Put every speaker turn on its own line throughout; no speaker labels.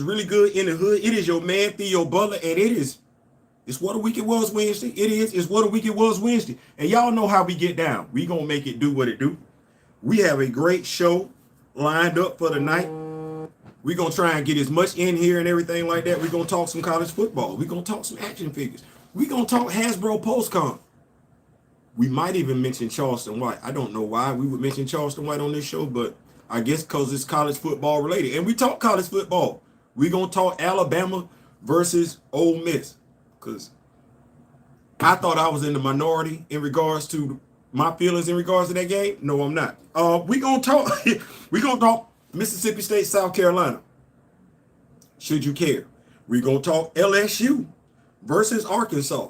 really good in the hood. It is your man Theo Butler, and it's what a week it was Wednesday. It's what a week it was Wednesday. And y'all know how we get down. We gonna make it do what it do. We have a great show lined up for the night. We're gonna try and get as much in here and everything like that. We're gonna talk some college football. We're gonna talk some action figures. We're gonna talk Hasbro Postcon. We might even mention Charleston White. I don't know why we would mention Charleston White on this show, but I guess because it's college football related. And we talk college football. We're going to talk Alabama versus Ole Miss. Because I thought I was in the minority in regards to my feelings in regards to that game. No, I'm not. We're going to talk we're going to talk Mississippi State, South Carolina. Should you care? We're going to talk LSU versus Arkansas.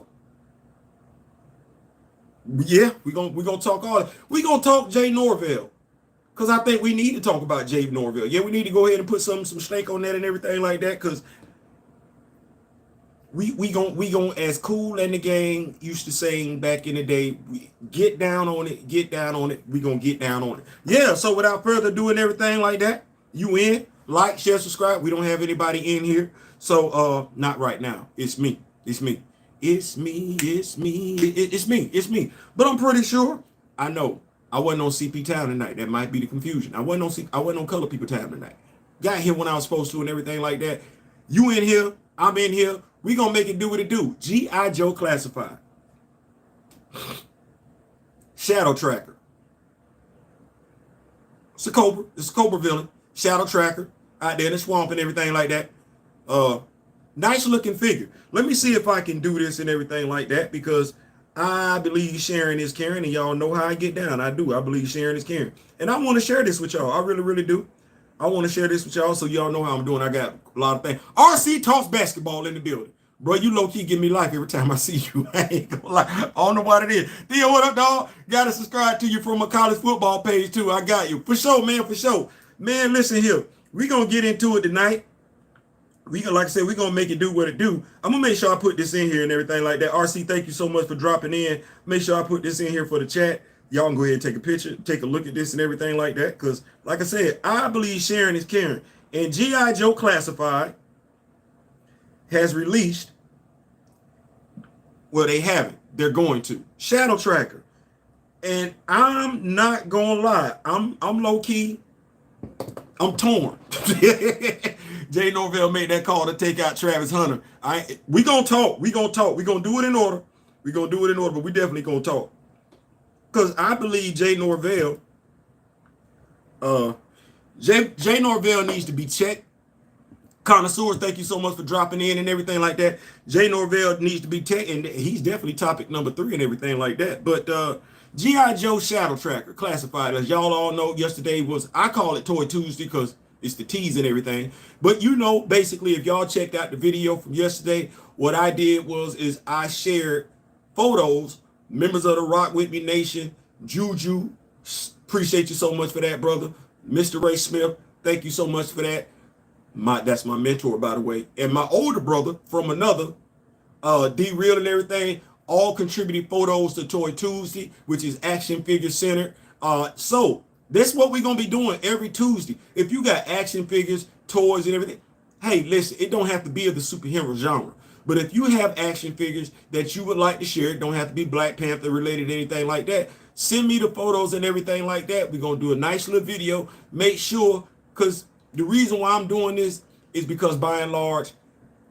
Yeah, we're gonna talk all that. We're gonna talk Jay Norvell. Because I think we need to talk about Jay Norvell. Yeah, we need to go ahead and put some snake on that and everything like that. Because we gon' as Cool and the gang used to saying back in the day, get down on it, get down on it. We gonna get down on it. Yeah, so without further ado and everything like that, you in, like, share, subscribe. We don't have anybody in here. So not right now. It's me. It's me. It's me, it's me, it's me, it's me. But I'm pretty sure, I know, I wasn't on CP time tonight. That might be the confusion. I wasn't on Color People time tonight. Got here when I was supposed to and everything like that. You in here, I'm in here. We gonna make it do what it do. G.I. Joe Classified. Shadow Tracker. It's a Cobra. It's a Cobra villain. Shadow Tracker out there in the swamp and everything like that. Nice looking figure. Let me see if I can do this and everything like that, because I believe sharing is caring, and y'all know how I get down. I do. I believe sharing is caring. And I want to share this with y'all. I really, really do. I want to share this with y'all so y'all know how I'm doing. I got a lot of things. RC talks basketball in the building. Bro, you low-key give me life every time I see you. I ain't gonna lie. I don't know what it is. Theo, what up, dog? Gotta subscribe to you from a college football page, too. I got you. For sure, man, for sure. Man, listen here. We gonna get into it tonight. Like I said, we're going to make it do what it do. I'm going to make sure I put this in here and everything like that. RC, thank you so much for dropping in. Make sure I put this in here for the chat. Y'all can go ahead and take a picture, take a look at this and everything like that. Because, like I said, I believe sharing is caring. And G.I. Joe Classified has released, well, they haven't. They're going to. Shadow Tracker. And I'm not going to lie. I'm low-key. I'm torn. Jay Norvell made that call to take out Travis Hunter. We gonna talk. We gonna talk. We gonna do it in order. We gonna do it in order, but we definitely gonna talk. Because I believe Jay Norvell, Jay Norvell needs to be checked. Connoisseurs, thank you so much for dropping in and everything like that. Jay Norvell needs to be checked, and he's definitely topic number 3 and everything like that. But G.I. Joe Shadow Tracker Classified, as y'all all know, yesterday was, I call it Toy Tuesday because it's the tease and everything. But you know, basically, if y'all checked out the video from yesterday, what I did is I shared photos, members of the Rock With Me Nation, Juju, appreciate you so much for that, brother. Mr. Ray Smith, thank you so much for that. That's my mentor, by the way. And my older brother from another, D-Real and everything, all contributed photos to Toy Tuesday, which is action figure centered. So that's what we're going to be doing every Tuesday. If you got action figures, toys, and everything, hey, listen, it don't have to be of the superhero genre. But if you have action figures that you would like to share, it don't have to be Black Panther related, anything like that, send me the photos and everything like that. We're going to do a nice little video. Make sure, because the reason why I'm doing this is because by and large,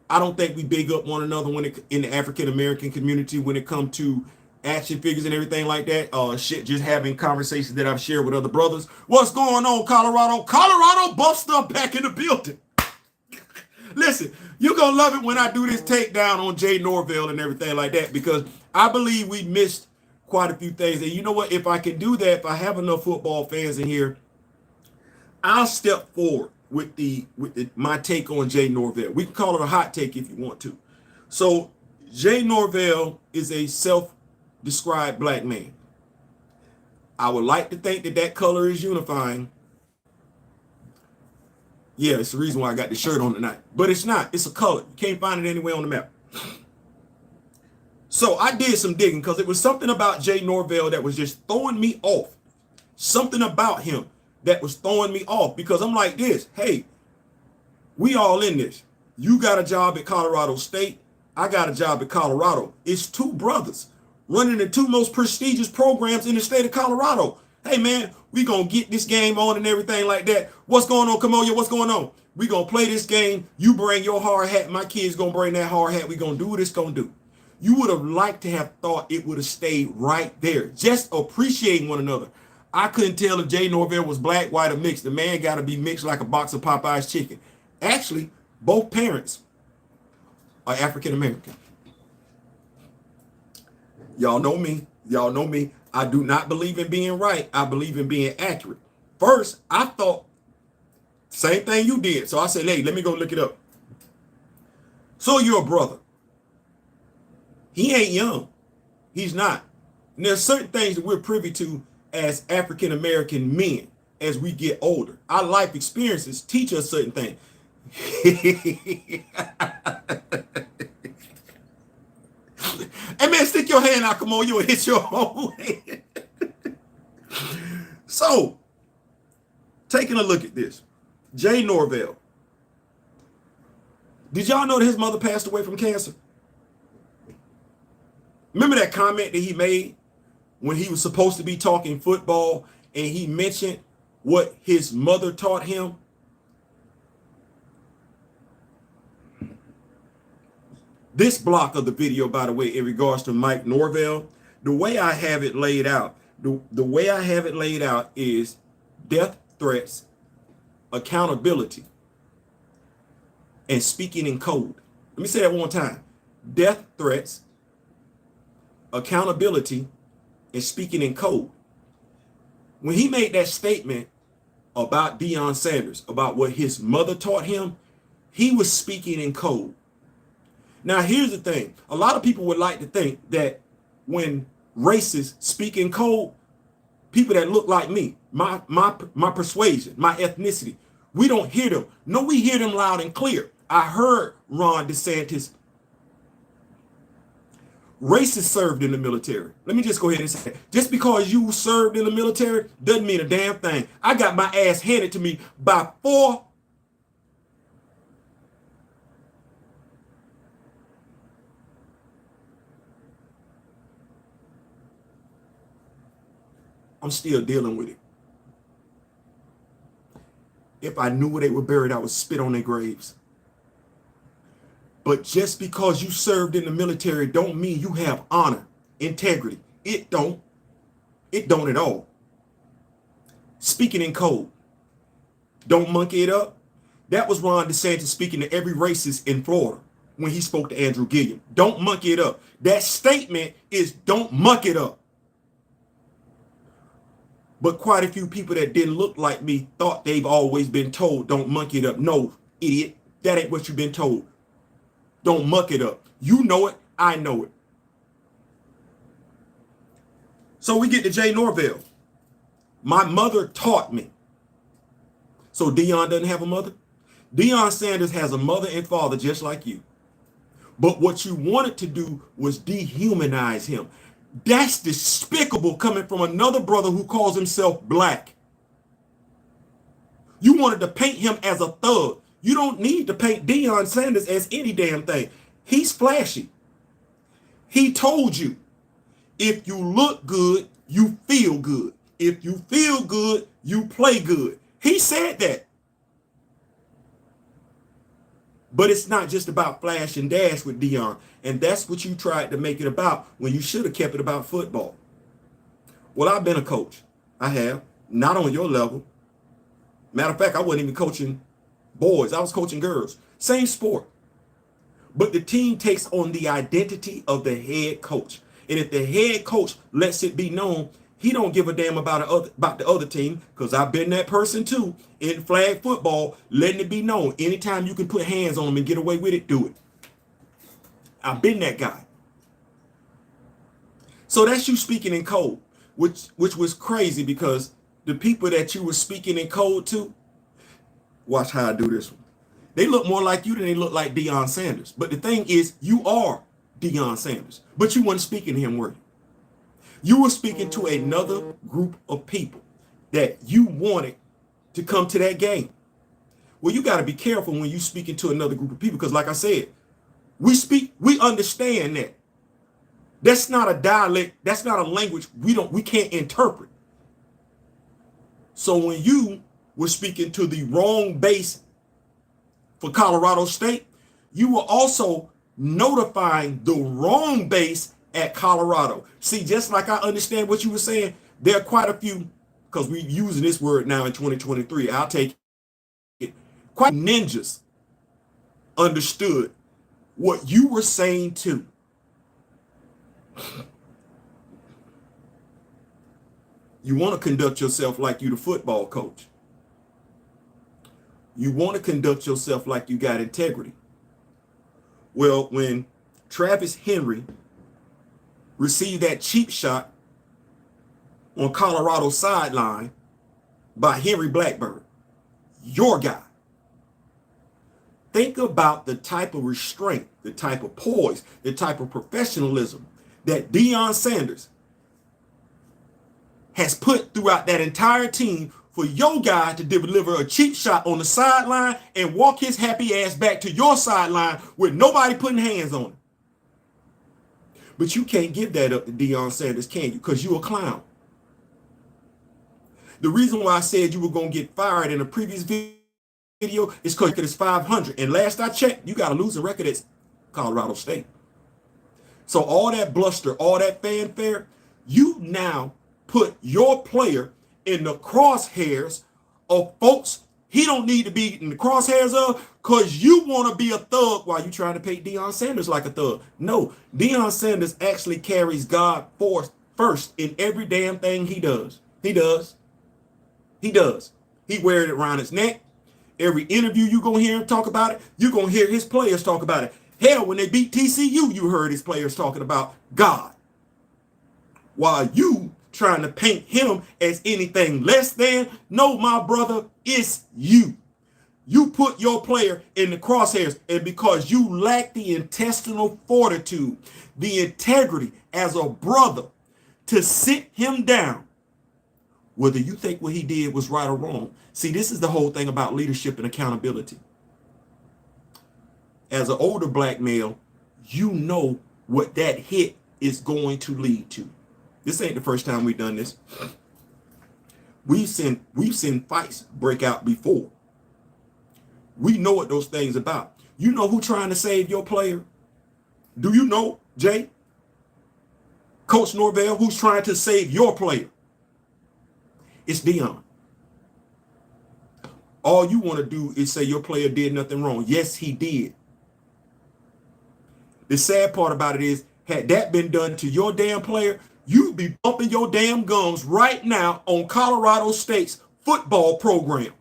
I don't think we big up one another in the African-American community when it comes to action figures and everything like that. Shit, just having conversations that I've shared with other brothers. What's going on, Colorado? Colorado buff stuff back in the building. Listen, you're going to love it when I do this takedown on Jay Norvell and everything like that, because I believe we missed quite a few things. And you know what? If I can do that, if I have enough football fans in here, I'll step forward with my take on Jay Norvell. We can call it a hot take if you want to. So Jay Norvell is a self-described black man. I would like to think that color is unifying. Yeah, it's the reason why I got the shirt on tonight. But it's not. It's a color. You can't find it anywhere on the map. So I did some digging because it was something about Jay Norvell that was just throwing me off. Something about him that was throwing me off, because I'm like this. Hey, We all in this. You got a job at Colorado State. I got a job at Colorado. It's two brothers running the two most prestigious programs in the state of Colorado. Hey, man, we going to get this game on and everything like that. What's going on, Kamoya? What's going on? We going to play this game. You bring your hard hat. My kids going to bring that hard hat. We going to do what it's going to do. You would have liked to have thought it would have stayed right there. Just appreciating one another. I couldn't tell if Jay Norvell was black, white, or mixed. The man got to be mixed like a box of Popeye's chicken. Actually, both parents are African American. Y'all know me. Y'all know me. I do not believe in being right. I believe in being accurate. First, I thought same thing you did. So I said, hey, let me go look it up. So you're a brother. He ain't young. He's not. And there's certain things that we're privy to as African American men as we get older. Our life experiences teach us certain things. Hey man, stick your hand out, come on, you'll hit your own hand. So, taking a look at this, Jay Norvell. Did y'all know that his mother passed away from cancer? Remember that comment that he made when he was supposed to be talking football and he mentioned what his mother taught him? This block of the video, by the way, in regards to Mike Norvell, the way I have it laid out, the way I have it laid out is death threats, accountability, and speaking in code. Let me say that one more time. Death threats, accountability, and speaking in code. When he made that statement about Deion Sanders, about what his mother taught him, he was speaking in code. Now, here's the thing. A lot of people would like to think that when racists speak in code, people that look like me, my persuasion, my ethnicity, we don't hear them. No, we hear them loud and clear. I heard Ron DeSantis. Racists served in the military. Let me just go ahead and say, just because you served in the military doesn't mean a damn thing. I got my ass handed to me by 4 I'm still dealing with it. If I knew where they were buried, I would spit on their graves. But just because you served in the military don't mean you have honor, integrity. It don't. It don't at all. Speaking in code. Don't monkey it up. That was Ron DeSantis speaking to every racist in Florida when he spoke to Andrew Gilliam. Don't monkey it up. That statement is don't muck it up. But quite a few people that didn't look like me thought they've always been told, don't monkey it up. No, idiot. That ain't what you've been told. Don't muck it up. You know it. I know it. So we get to Jay Norvell. My mother taught me. So Deion doesn't have a mother? Deion Sanders has a mother and father just like you. But what you wanted to do was dehumanize him. That's despicable coming from another brother who calls himself black. You wanted to paint him as a thug. You don't need to paint Deion Sanders as any damn thing. He's flashy. He told you, if you look good, you feel good. If you feel good, you play good. He said that. But it's not just about flash and dash with Deion. And that's what you tried to make it about when you should have kept it about football. Well, I've been a coach. I have. Not on your level. Matter of fact, I wasn't even coaching boys. I was coaching girls. Same sport. But the team takes on the identity of the head coach. And if the head coach lets it be known, he don't give a damn about the other team, because I've been that person too in flag football, letting it be known. Anytime you can put hands on them and get away with it, do it. I've been that guy. So that's you speaking in code, which was crazy, because the people that you were speaking in code to, watch how I do this one. They look more like you than they look like Deion Sanders. But the thing is, you are Deion Sanders, but you weren't speaking to him, were you? You were speaking to another group of people that you wanted to come to that game. Well, you got to be careful when you speaking to another group of people, because like I said, we understand that. That's not a dialect, that's not a language we can't interpret. So when you were speaking to the wrong base for Colorado State, you were also notifying the wrong base at Colorado. See, just like I understand what you were saying, there are quite a few, because we're using this word now in 2023, I'll take it, quite ninjas understood what you were saying too. You want to conduct yourself like you the football coach. You want to conduct yourself like you got integrity. Well, when Travis Henry received that cheap shot on Colorado sideline by Henry Blackburn, your guy, think about the type of restraint, the type of poise, the type of professionalism that Deion Sanders has put throughout that entire team for your guy to deliver a cheap shot on the sideline and walk his happy ass back to your sideline with nobody putting hands on him. But you can't give that up to Deion Sanders, can you? Because you a clown. The reason why I said you were going to get fired in a previous video is because it's 500. And last I checked, you got a losing record at Colorado State. So all that bluster, all that fanfare, you now put your player in the crosshairs of folks he don't need to be in the crosshairs of, because you want to be a thug while you trying to paint Deion Sanders like a thug. No, Deion Sanders actually carries God first in every damn thing he does. He does. He does. He wears it around his neck. Every interview you're going to hear him talk about it. You're going to hear his players talk about it. Hell, when they beat TCU, you heard his players talking about God. While you trying to paint him as anything less than, no, my brother, it's you. You put your player in the crosshairs, and because you lack the intestinal fortitude, the integrity as a brother to sit him down, whether you think what he did was right or wrong. See, this is the whole thing about leadership and accountability. As an older black male, you know what that hit is going to lead to. This ain't the first time we've done this. We've seen fights break out before. We know what those things about. You know who trying to save your player? Do you know, Jay? Coach Norvell, who's trying to save your player? It's Deion. All you want to do is say your player did nothing wrong. Yes, he did. The sad part about it is, had that been done to your damn player, you'd be bumping your damn gums right now on Colorado State's football program.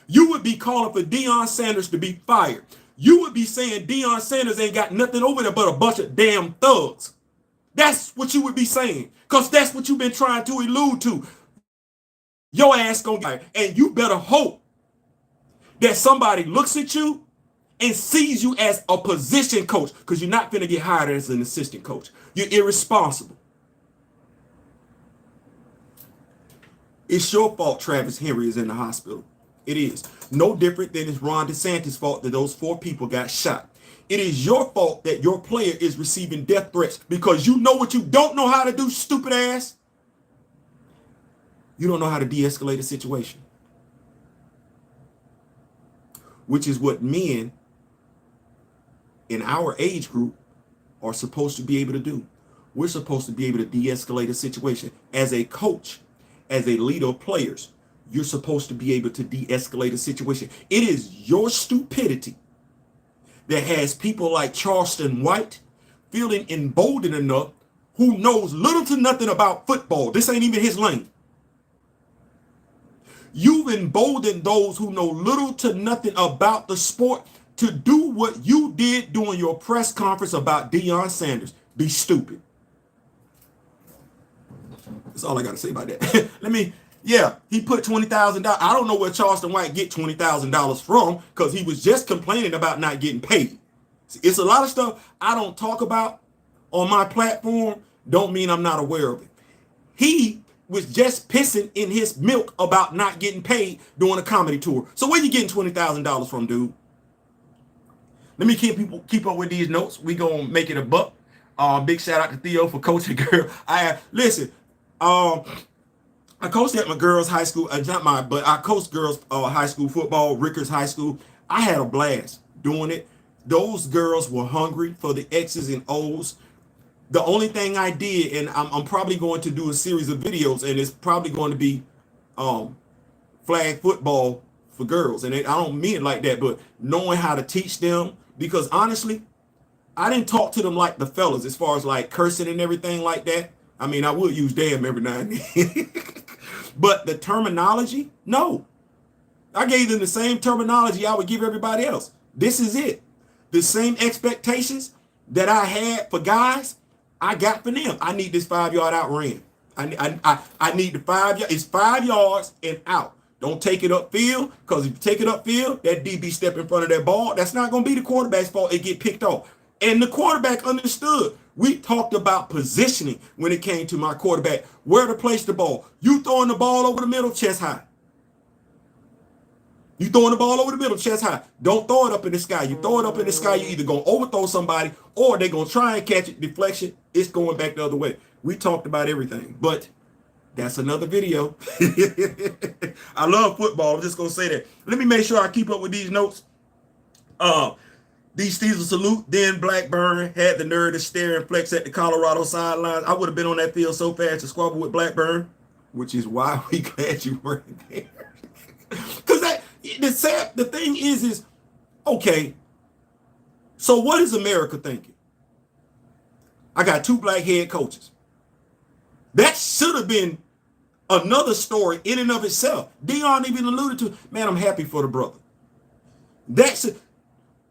You would be calling for Deion Sanders to be fired. You would be saying Deion Sanders ain't got nothing over there but a bunch of damn thugs. That's what you would be saying, because that's what you've been trying to allude to. Your ass gonna get fired. And you better hope that somebody looks at you and sees you as a position coach, because you're not gonna get hired as an assistant coach. You're irresponsible. It's your fault Travis Henry is in the hospital. It is. No different than it's Ron DeSantis' fault that those 4 people got shot. It is your fault that your player is receiving death threats, because you know what you don't know how to do, stupid ass. You don't know how to de-escalate a situation. Which is what men in our age group are supposed to be able to do. We're supposed to be able to de-escalate a situation. As a coach, as a leader of players, you're supposed to be able to de-escalate a situation. It is your stupidity that has people like Charleston White feeling emboldened enough, who knows little to nothing about football. This ain't even his lane. You've emboldened those who know little to nothing about the sport to do what you did during your press conference about Deion Sanders. Be stupid. That's all I got to say about that. He put $20,000. I don't know where Charleston White get $20,000 from, because he was just complaining about not getting paid. It's a lot of stuff I don't talk about on my platform. Don't mean I'm not aware of it. He was just pissing in his milk about not getting paid doing a comedy tour. So where you getting $20,000 from, dude? Let me keep up with these notes. We gonna make it a buck. Big shout out to Theo for coaching girl. Listen. I coached at my girls' high school. But I coached girls' high school football, Rickers High School. I had a blast doing it. Those girls were hungry for the X's and O's. The only thing I did, and I'm probably going to do a series of videos, and it's probably going to be flag football for girls. And I don't mean it like that, but knowing how to teach them. Because honestly, I didn't talk to them like the fellas as far as like cursing and everything like that. I mean, I would use damn every now and then. But the terminology, no. I gave them the same terminology I would give everybody else. This is it. The same expectations that I had for guys, I got for them. I need this 5-yard out ran. I need the 5 yards. It's 5 yards and out. Don't take it upfield, because if you take it upfield, that DB step in front of that ball. That's not going to be the quarterback's fault. It get picked off. And the quarterback understood. We talked about positioning when it came to my quarterback. Where to place the ball. You throwing the ball over the middle, chest high. You throwing the ball over the middle, chest high. Don't throw it up in the sky. You throw it up in the sky, you're either going to overthrow somebody or they're going to try and catch it. Deflection, it's going back the other way. We talked about everything, but that's another video. I love football. I'm just going to say that. Let me make sure I keep up with these notes. These Steelers salute. Then Blackburn had the nerve to stare and flex at the Colorado sidelines. I would have been on that field so fast to squabble with Blackburn, which is why we glad you weren't there. Because the thing is, okay, so what is America thinking? I got 2 black head coaches. That should have been another story in and of itself. Dion even alluded to, man, I'm happy for the brother. That's a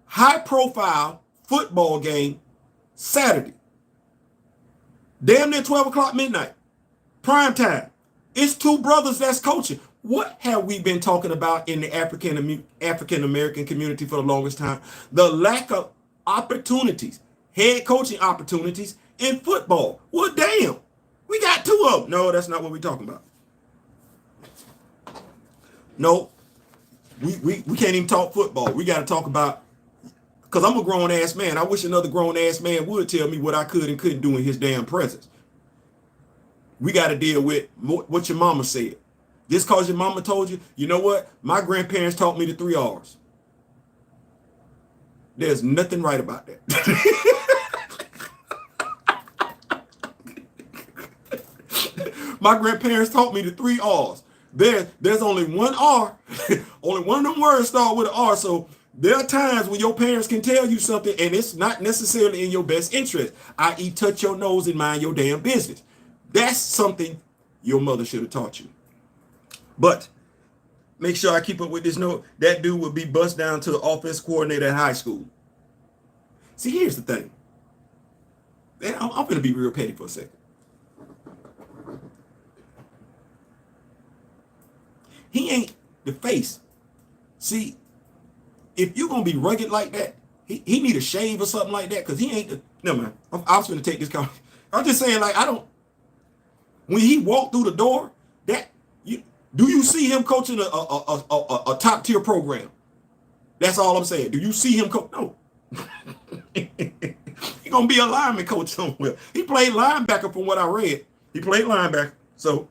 high-profile football game Saturday. Damn near 12 o'clock midnight. Prime time. It's 2 brothers that's coaching. What have we been talking about in the African-American community for the longest time? The lack of opportunities, head coaching opportunities in football. Well, damn. We got 2 of them. No, that's not what we're talking about. No, we can't even talk football. We got to talk about, because I'm a grown-ass man. I wish another grown-ass man would tell me what I could and couldn't do in his damn presence. We got to deal with what your mama said. Just because your mama told you, you know what? My grandparents taught me the 3 R's. There's nothing right about that. My grandparents taught me the 3 R's. There's only one R. Only one of them words start with an R. So there are times when your parents can tell you something and it's not necessarily in your best interest, i.e. touch your nose and mind your damn business. That's something your mother should have taught you. But make sure I keep up with this note. That dude would be bust down to the offense coordinator at high school. See, here's the thing. I'm going to be real petty for a second. He ain't the face. See, if you're going to be rugged like that, he need a shave or something like that, because he ain't the... Never mind. I was going to take this call. I'm just saying, like, when he walked through the door, do you see him coaching a top-tier program? That's all I'm saying. Do you see him coach? No. He's going to be a lineman coach somewhere. He played linebacker from what I read. He played linebacker. So,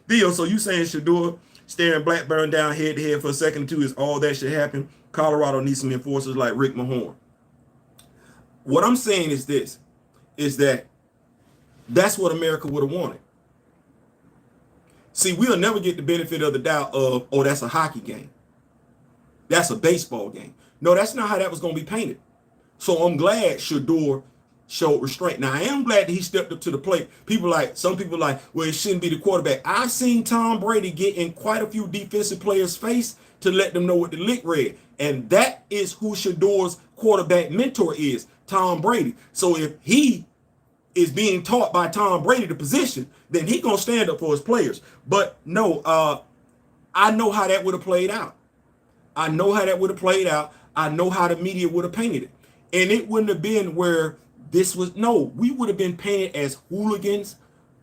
Theo, so you saying Shador staring Blackburn down head-to-head for a second or two is all that should happen? Colorado needs some enforcers like Rick Mahorn. What I'm saying is this, is that's what America would have wanted. See, we'll never get the benefit of the doubt of, oh, that's a hockey game. That's a baseball game. No, that's not how that was going to be painted. So I'm glad Shador showed restraint. Now, I am glad that he stepped up to the plate. Some people like, well, it shouldn't be the quarterback. I've seen Tom Brady get in quite a few defensive players' face to let them know what the lick read. And that is who Shador's quarterback mentor is, Tom Brady. So if he is being taught by Tom Brady the position, then he gonna stand up for his players. But no, I know how that would have played out. I know how the media would have painted it. And it wouldn't have been where we would have been painted as hooligans,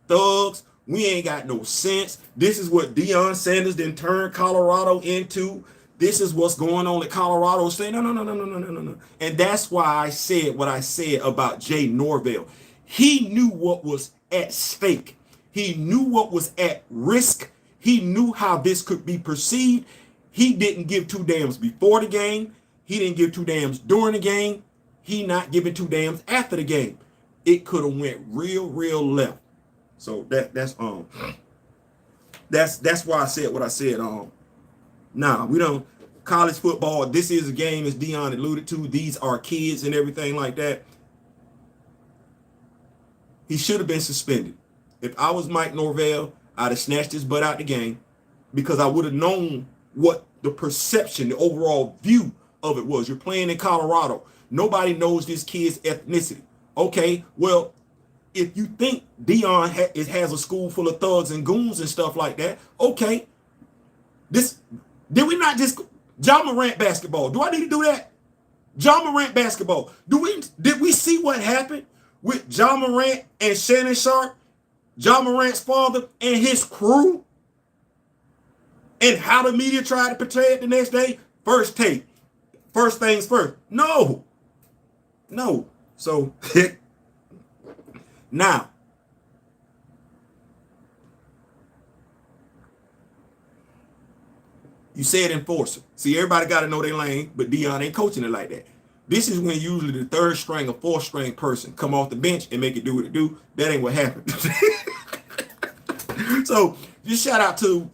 thugs, We ain't got no sense. This is what Deion Sanders then turned Colorado into. This is what's going on at Colorado State. No, no, no, no, no, no, no, no, no. And that's why I said what I said about Jay Norvell. He knew what was at stake. He knew what was at risk. He knew how this could be perceived. He didn't give two damns before the game. He didn't give two damns during the game. He not giving two damns after the game. It could have went real left. So that's why I said what I said. Nah, we don't. College football, this is a game, as Deion alluded to. These are kids and everything like that. He should have been suspended. If I was Mike Norvell, I'd have snatched his butt out the game, because I would have known what the perception, the overall view of it was. You're playing in Colorado. Nobody knows this kid's ethnicity. Okay, well, if you think Deion has a school full of thugs and goons and stuff like that, okay. Did we not just John Morant basketball? Do I need to do that? John Morant basketball. Did we see what happened with John Morant and Shannon Sharp, John Morant's father and his crew, and how the media tried to portray it the next day? First take. First things first. No. So now, you said enforcer. See, everybody got to know their lane, but Deion ain't coaching it like that. This is when usually the third string or fourth string person come off the bench and make it do what it do. That ain't what happened. So just shout out to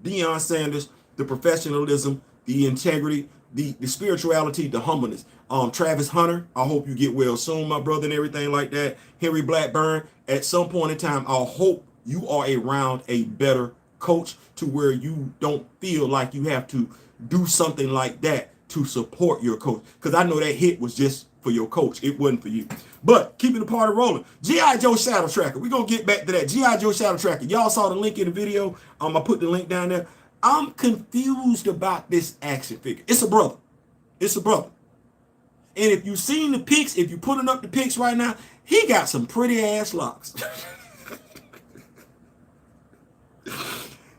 Deion Sanders, the professionalism, the integrity, the spirituality, the humbleness. Travis Hunter, I hope you get well soon, my brother, and everything like that. Henry Blackburn, at some point in time, I hope you are around a better coach to where you don't feel like you have to do something like that to support your coach. Because I know that hit was just for your coach. It wasn't for you. But keeping the party rolling. G.I. Joe Shadow Tracker. We're going to get back to that. G.I. Joe Shadow Tracker. Y'all saw the link in the video. I put the link down there. I'm confused about this action figure. It's a brother. It's a brother. And if you've seen the pics, if you're putting up the pics right now, he got some pretty ass locks.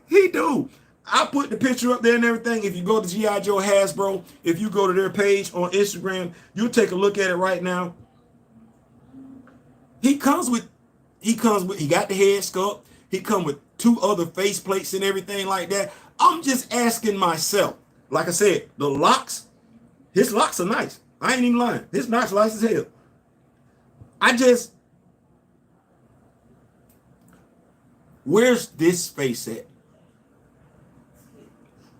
He do. I put the picture up there and everything. If you go to G.I. Joe Hasbro, if you go to their page on Instagram, you'll take a look at it right now. He got the head sculpt. He come with two other face plates and everything like that. I'm just asking myself, like I said, the locks, his locks are nice. I ain't even lying. His locks nice as hell. Where's this face at?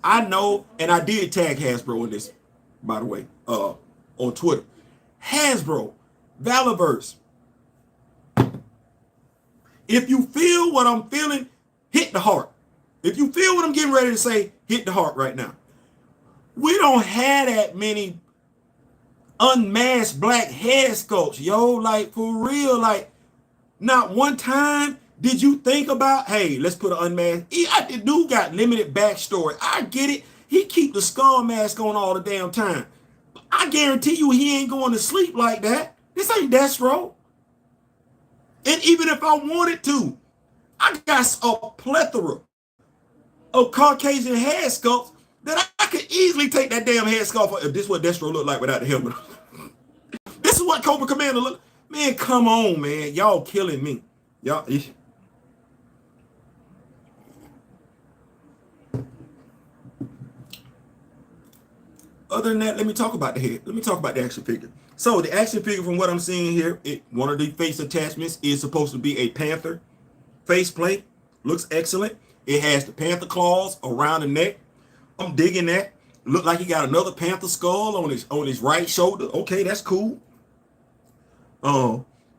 I know, and I did tag Hasbro in this, by the way, on Twitter. Hasbro, Valaverse. If you feel what I'm feeling, hit the heart. If you feel what I'm getting ready to say, hit the heart right now. We don't have that many unmasked black head sculpts, yo. Like, for real, like, not one time did you think about, hey, let's put an unmasked. The dude got limited backstory. I get it. He keep the skull mask on all the damn time. I guarantee you he ain't going to sleep like that. This ain't Destro. And even if I wanted to, I got a plethora of Caucasian head sculpts that I could easily take that damn head sculpt off. If this is what Destro looked like without the helmet. This is what Cobra Commander look. Man, come on, man. Y'all killing me. Y'all. Other than that, let me talk about the head. Let me talk about the action figure. So the action figure, from what I'm seeing here, one of the face attachments is supposed to be a panther face plate. Looks excellent. It has the panther claws around the neck. I'm digging that. Look like he got another panther skull on his right shoulder. Okay, that's cool.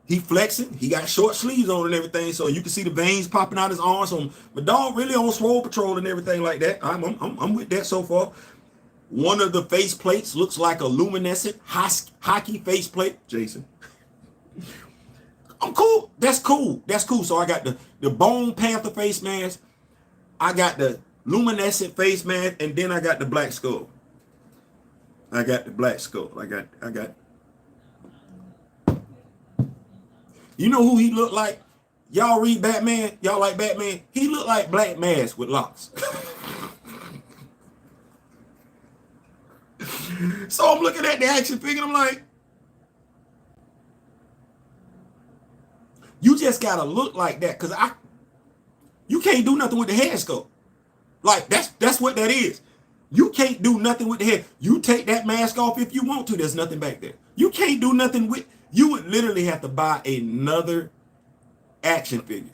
He flexing. He got short sleeves on and everything, so you can see the veins popping out his arms. So my dog really on Swole Patrol and everything like that. I'm with that so far. One of the face plates looks like a luminescent hockey face plate. Jason. I'm cool. That's cool. That's cool. So I got the bone panther face mask. I got the luminescent face mask, and then I got the black skull. I got the black skull. I got. You know who he looked like? Y'all read Batman? Y'all like Batman? He looked like Black Mask with locks. So I'm looking at the action figure and I'm like, you just gotta look like that, because you can't do nothing with the head sculpt. Like that's what that is. You can't do nothing with the head. You take that mask off if you want to. There's nothing back there. You can't do nothing with. You would literally have to buy another action figure.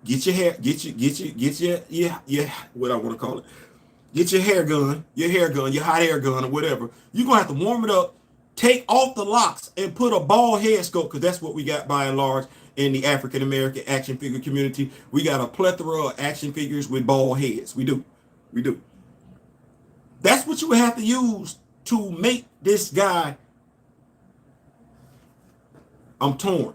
Get your hair. Get your what I want to call it. Get your hair gun, your hot air gun, or whatever. You're gonna have to warm it up. Take off the locks and put a bald head sculpt, because that's what we got by and large in the African American action figure community. We got a plethora of action figures with bald heads. We do. That's what you would have to use to make this guy. I'm torn.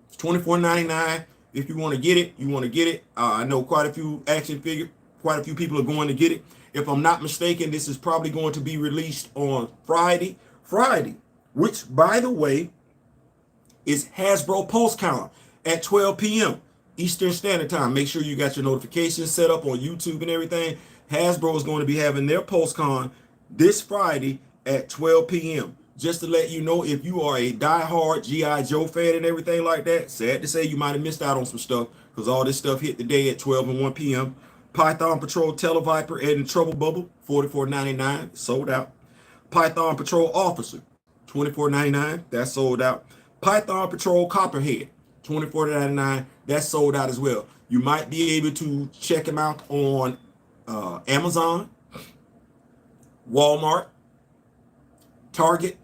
It's $24.99. If you want to get it, you want to get it. I know quite a few quite a few people are going to get it. If I'm not mistaken, this is probably going to be released on Friday, which, by the way, is Hasbro Pulse Count at 12 p.m. Eastern Standard Time. Make sure you got your notifications set up on YouTube and everything. Hasbro is going to be having their PulseCon this Friday at 12 p.m. Just to let you know, if you are a diehard G.I. Joe fan and everything like that, sad to say you might have missed out on some stuff, because all this stuff hit today at 12 and 1 p.m. Python Patrol Televiper and Trouble Bubble, $44.99, sold out. Python Patrol Officer, $24.99, that's sold out. Python Patrol Copperhead, $24.99, that's sold out as well. You might be able to check them out on Amazon, Walmart, Target,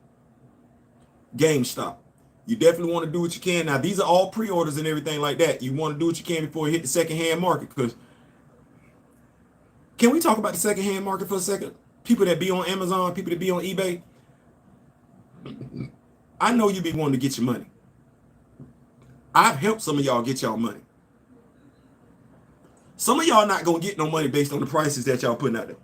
GameStop. You definitely want to do what you can. Now, these are all pre-orders and everything like that. You want to do what you can before you hit the secondhand market, because can we talk about the secondhand market for a second? People that be on Amazon, people that be on eBay. I know you be wanting to get your money. I've helped some of y'all get y'all money. Some of y'all not going to get no money based on the prices that y'all putting out there.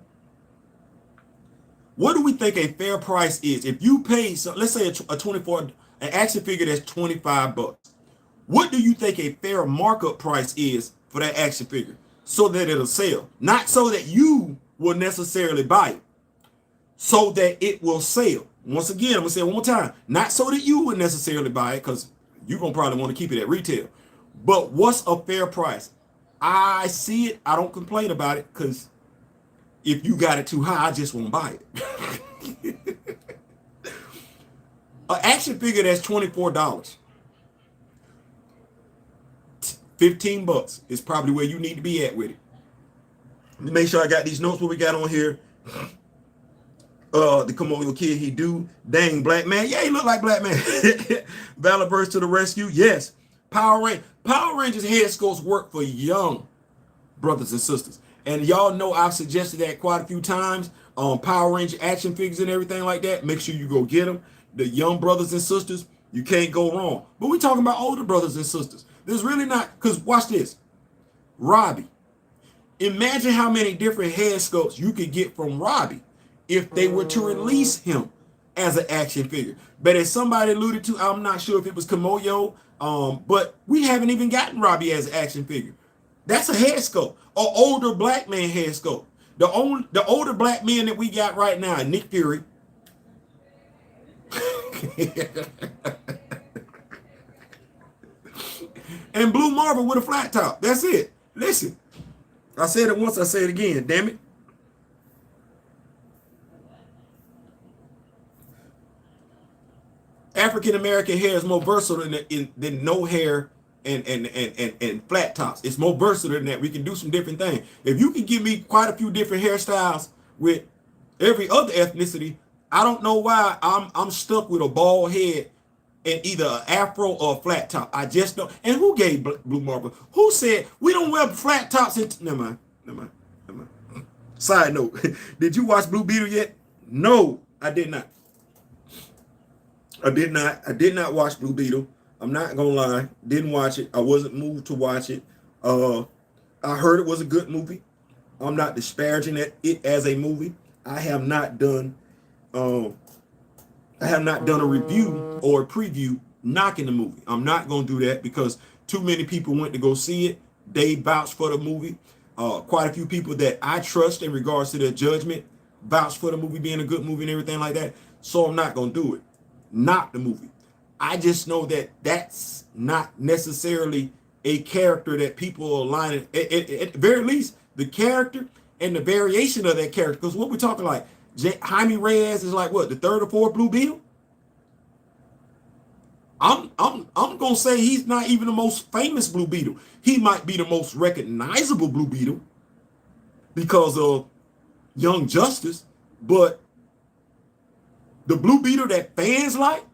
What do we think a fair price is? If you pay, so let's say an action figure that's $25. What do you think a fair markup price is for that action figure, so that it'll sell? Not so that you will necessarily buy it, so that it will sell. Once again, I'm gonna say it one more time. Not so that you would necessarily buy it, because you're gonna probably want to keep it at retail. But what's a fair price? I see it. I don't complain about it, because if you got it too high, I just won't buy it. An action figure that's $24, $15 is probably where you need to be at with it. Let me make sure I got these notes what we got on here. The Komodo kid, he do. Dang, Black Man. Yeah, he look like Black Man. Valor Burst to the rescue. Yes. Power Rangers head sculpts work for young brothers and sisters. And y'all know I've suggested that quite a few times on Power Ranger action figures and everything like that. Make sure you go get them. The young brothers and sisters, you can't go wrong. But we're talking about older brothers and sisters. There's really not, because watch this. Robbie. Imagine how many different head sculpts you could get from Robbie if they were to release him as an action figure. But as somebody alluded to, I'm not sure if it was Kamoyo, but we haven't even gotten Robbie as an action figure. That's a head sculpt, an older black man head sculpt. The older black men that we got right now, Nick Fury. And Blue Marvel with a flat top. That's it. Listen, I said it once, I say it again, damn it. African American hair is more versatile than no hair and flat tops. It's more versatile than that. We can do some different things. If you can give me quite a few different hairstyles with every other ethnicity, I don't know why I'm stuck with a bald head and either an afro or a flat top. I just don't. And who gave Blue Marble? Who said we don't wear flat tops? Never mind. Side note: did you watch Blue Beetle yet? No, I did not. I did not watch Blue Beetle. I'm not gonna lie. Didn't watch it. I wasn't moved to watch it. I heard it was a good movie. I'm not disparaging it as a movie. I have not done I have not done a review or a preview knocking the movie. I'm not going to do that because too many people went to go see it. They vouched for the movie. Quite a few people that I trust in regards to their judgment vouched for the movie being a good movie and everything like that. So I'm not going to do it. Knock the movie. I just know that that's not necessarily a character that people are aligning. At the very least, the character and the variation of that character. Because what we're talking like, Jaime Reyes is like what, the third or fourth Blue Beetle? I'm gonna say he's not even the most famous Blue Beetle. He might be the most recognizable Blue Beetle because of Young Justice, but the Blue Beetle that fans like,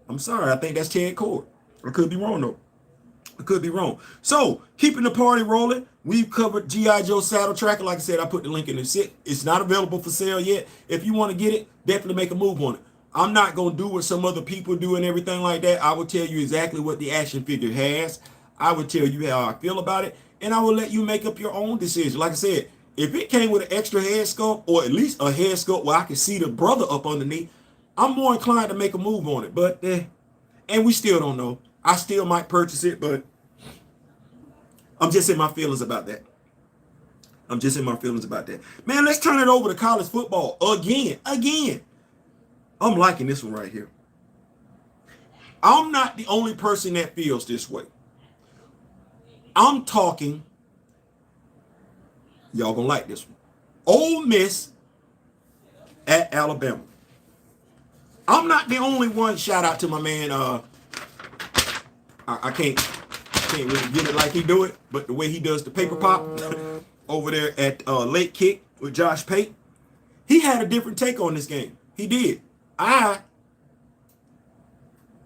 I'm sorry, I think that's Ted Cord. I could be wrong though. I could be wrong. So keeping the party rolling, we've covered G.I. Joe Saddle Tracker. Like I said, I put the link in the shit. It's not available for sale yet. If you want to get it, definitely make a move on it. I'm not going to do what some other people do and everything like that. I will tell you exactly what the action figure has. I will tell you how I feel about it, and I will let you make up your own decision. Like I said, if it came with an extra head sculpt or at least a head sculpt where I can see the brother up underneath, I'm more inclined to make a move on it. But, and we still don't know. I still might purchase it, but I'm just in my feelings about that. I'm just in my feelings about that. Man, let's turn it over to college football again. I'm liking this one right here. I'm not the only person that feels this way. I'm talking, y'all gonna like this one. Ole Miss at Alabama. I'm not the only one. Shout out to my man. I can't really get it like he do it, but the way he does the paper pop over there at Late Kick with Josh Pate, he had a different take on this game. He did. I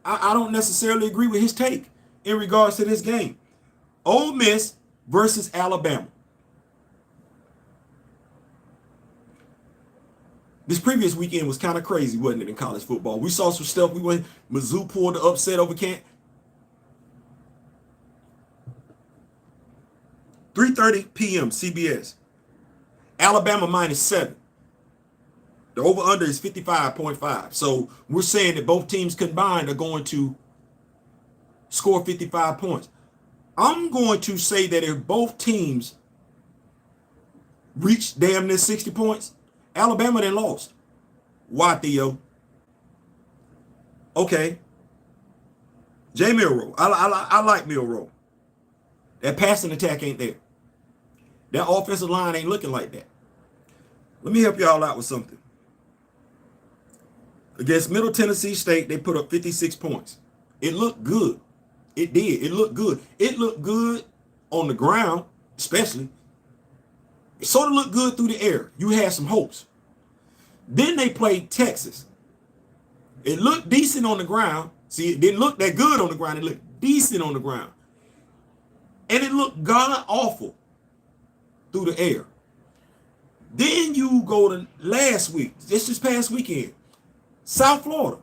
don't necessarily agree with his take in regards to this game. Ole Miss versus Alabama. This previous weekend was kind of crazy, wasn't it, in college football? We saw some stuff. Mizzou pulled the upset over Kent. 3:30 p.m. CBS. Alabama -7. The over-under is 55.5. So we're saying that both teams combined are going to score 55 points. I'm going to say that if both teams reach damn near 60 points, Alabama then lost. Why, Theo? Okay. Jay Milroe. I like Milroe. That passing attack ain't there. That offensive line ain't looking like that. Let me help y'all out with something. Against Middle Tennessee State, they put up 56 points. It looked good. It did. It looked good. It looked good on the ground, especially. It sort of looked good through the air. You had some hopes. Then they played Texas. It looked decent on the ground. See, it didn't look that good on the ground. It looked decent on the ground. And it looked god-awful through the air. Then you go to last week, this past weekend, South Florida.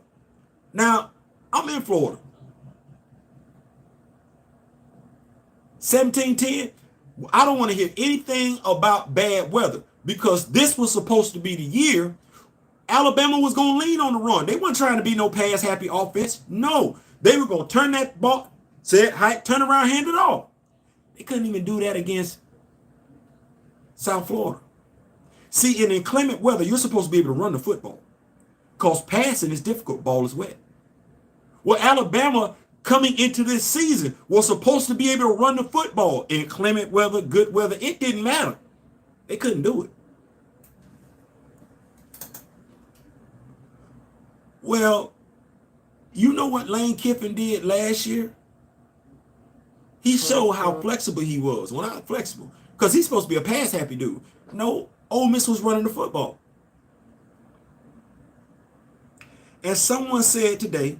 Now, I'm in Florida. 17-10. I don't want to hear anything about bad weather because this was supposed to be the year Alabama was going to lean on the run. They weren't trying to be no pass-happy offense. No, they were going to turn that ball, set height, turn around, hand it off. They couldn't even do that against South Florida. See, in inclement weather, you're supposed to be able to run the football because passing is difficult. Ball is wet. Well, Alabama coming into this season was supposed to be able to run the football in inclement weather, good weather. It didn't matter. They couldn't do it. Well, you know what Lane Kiffin did last year? He showed how flexible he was. Well, not flexible, because he's supposed to be a pass-happy dude. No, Ole Miss was running the football. And someone said today,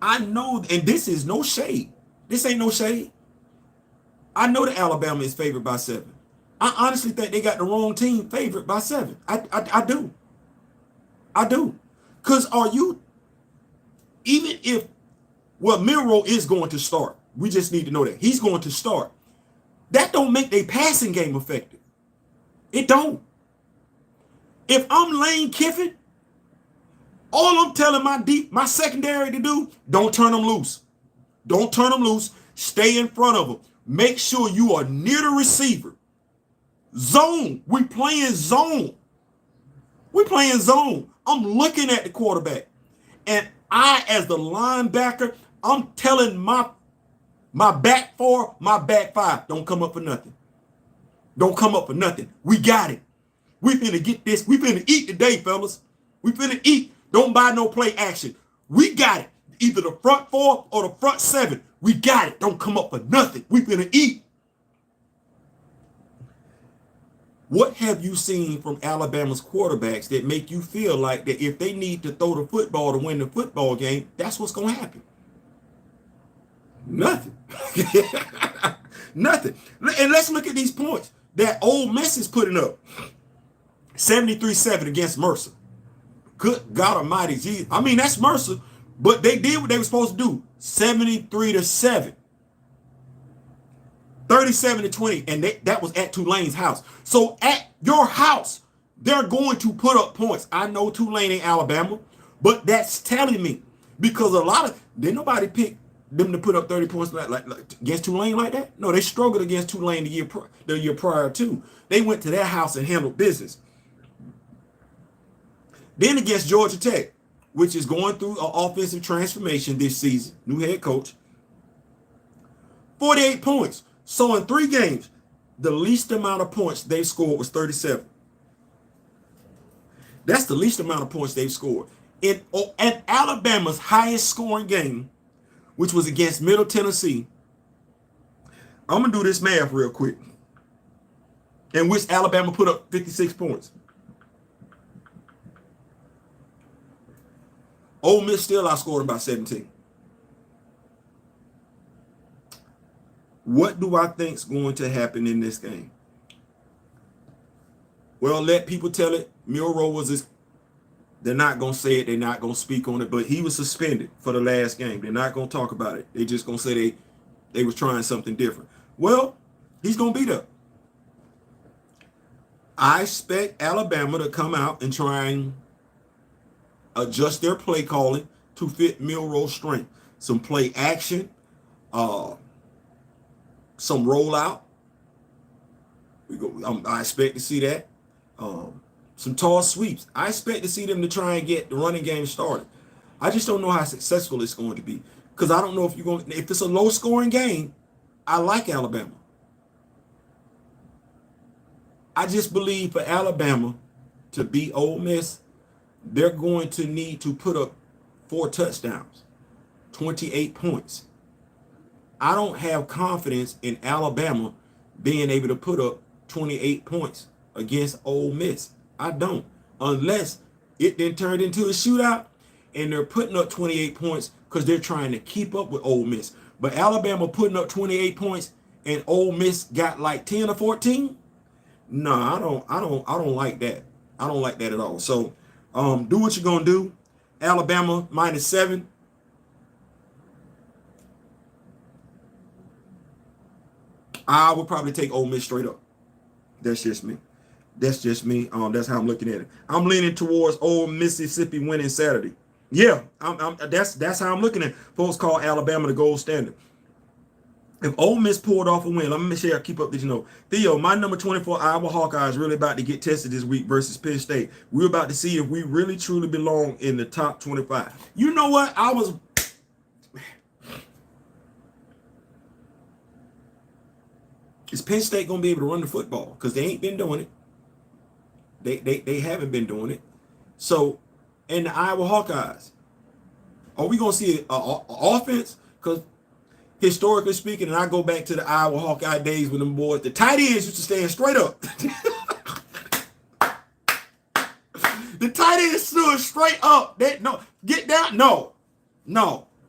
I know, and this is no shade. This ain't no shade. I know that Alabama is favored by 7. I honestly think they got the wrong team favored by 7. I do. I do. Because are you, even if, well, Milroe is going to start. We just need to know that. He's going to start. That don't make their passing game effective. It don't. If I'm Lane Kiffin, All I'm telling my secondary to do, don't turn them loose. Don't turn them loose. Stay in front of them. Make sure you are near the receiver. Zone. We playing zone. We playing zone. I'm looking at the quarterback. And I, as the linebacker, I'm telling my back four, my back five, don't come up for nothing. Don't come up for nothing. We got it. We finna get this. We finna eat today, fellas. We finna eat. Don't buy no play action. We got it. Either the front four or the front seven. We got it. Don't come up for nothing. We finna eat. What have you seen from Alabama's quarterbacks that make you feel like that if they need to throw the football to win the football game, that's what's going to happen? Nothing. Nothing. And let's look at these points that Ole Miss is putting up. 73-7 against Mercer. Good God Almighty. Geez. I mean, that's Mercer, but they did what they were supposed to do. 73-7. 37-20, and that was at Tulane's house. So at your house, they're going to put up points. I know Tulane ain't Alabama, but that's telling me because didn't nobody pick them to put up 30 points like against Tulane like that? No, they struggled against Tulane the year prior too. They went to their house and handled business. Then against Georgia Tech, which is going through an offensive transformation this season, new head coach, 48 points. So in 3 games, the least amount of points they've scored was 37. That's the least amount of points they've scored. At Alabama's highest scoring game, which was against Middle Tennessee, I'm going to do this math real quick, in which Alabama put up 56 points. Ole Miss still outscored them by 17. What do I think is going to happen in this game? Well, let people tell it. Milroe they're not going to say it. They're not going to speak on it, but he was suspended for the last game. They're not going to talk about it. They're just going to say they was trying something different. Well, he's going to beat up. I expect Alabama to come out and try and adjust their play calling to fit Milroe's strength. Some play action, some rollout. I expect to see that. Some tall sweeps. I expect to see them to try and get the running game started. I just don't know how successful it's going to be because I don't know if it's a low scoring game. I like Alabama. I just believe for Alabama to beat Ole Miss, they're going to need to put up 4 touchdowns, 28 points. I don't have confidence in Alabama being able to put up 28 points against Ole Miss. I don't. Unless it then turned into a shootout and they're putting up 28 points because they're trying to keep up with Ole Miss. But Alabama putting up 28 points and Ole Miss got like 10 or 14? No, I don't like that. I don't like that at all. So do what you're gonna do. Alabama -7. I would probably take Ole Miss straight up. That's just me. That's how I'm looking at it. I'm leaning towards Ole Mississippi winning Saturday. Yeah, that's how I'm looking at it. Folks call Alabama the gold standard. If Ole Miss pulled off a win, let me make sure I keep up this. Theo, my number 24 Iowa Hawkeyes is really about to get tested this week versus Penn State. We're about to see if we really truly belong in the top 25. You know what? Is Penn State going to be able to run the football? Because they ain't been doing it. They haven't been doing it. So, and the Iowa Hawkeyes, are we going to see an offense? Because historically speaking, and I go back to the Iowa Hawkeye days with them boys, the tight ends used to stand straight up. The tight ends stood straight up. Get down. No.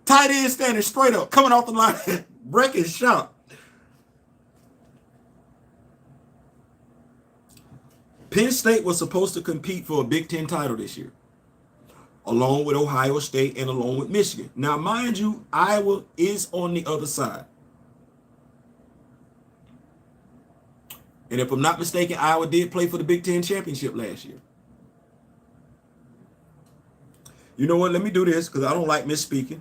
Tight end standing straight up, coming off the line, breaking shot. Penn State was supposed to compete for a Big Ten title this year, along with Ohio State and along with Michigan. Now, mind you, Iowa is on the other side. And if I'm not mistaken, Iowa did play for the Big Ten championship last year. You know what? Let me do this because I don't like misspeaking.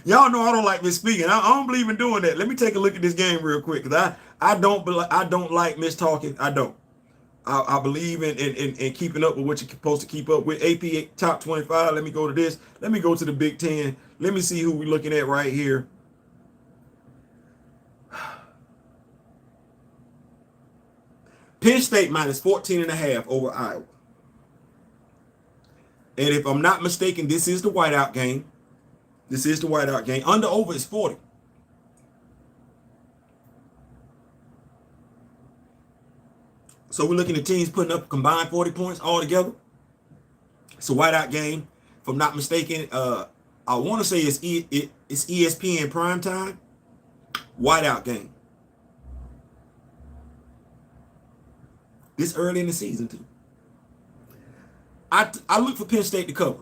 Y'all know I don't like misspeaking. I don't believe in doing that. Let me take a look at this game real quick because I don't like mistalking. I don't. I believe in keeping up with what you're supposed to keep up with. AP top 25. Let me go to this. Let me go to the Big Ten. Let me see who we're looking at right here. Penn State minus 14.5 over Iowa. And if I'm not mistaken, this is the whiteout game. This is the whiteout game. Under over is 40. So we're looking at teams putting up combined 40 points all together. It's a whiteout game. If I'm not mistaken, I want to say it's ESPN primetime. Whiteout game. This early in the season too. I look for Penn State to cover.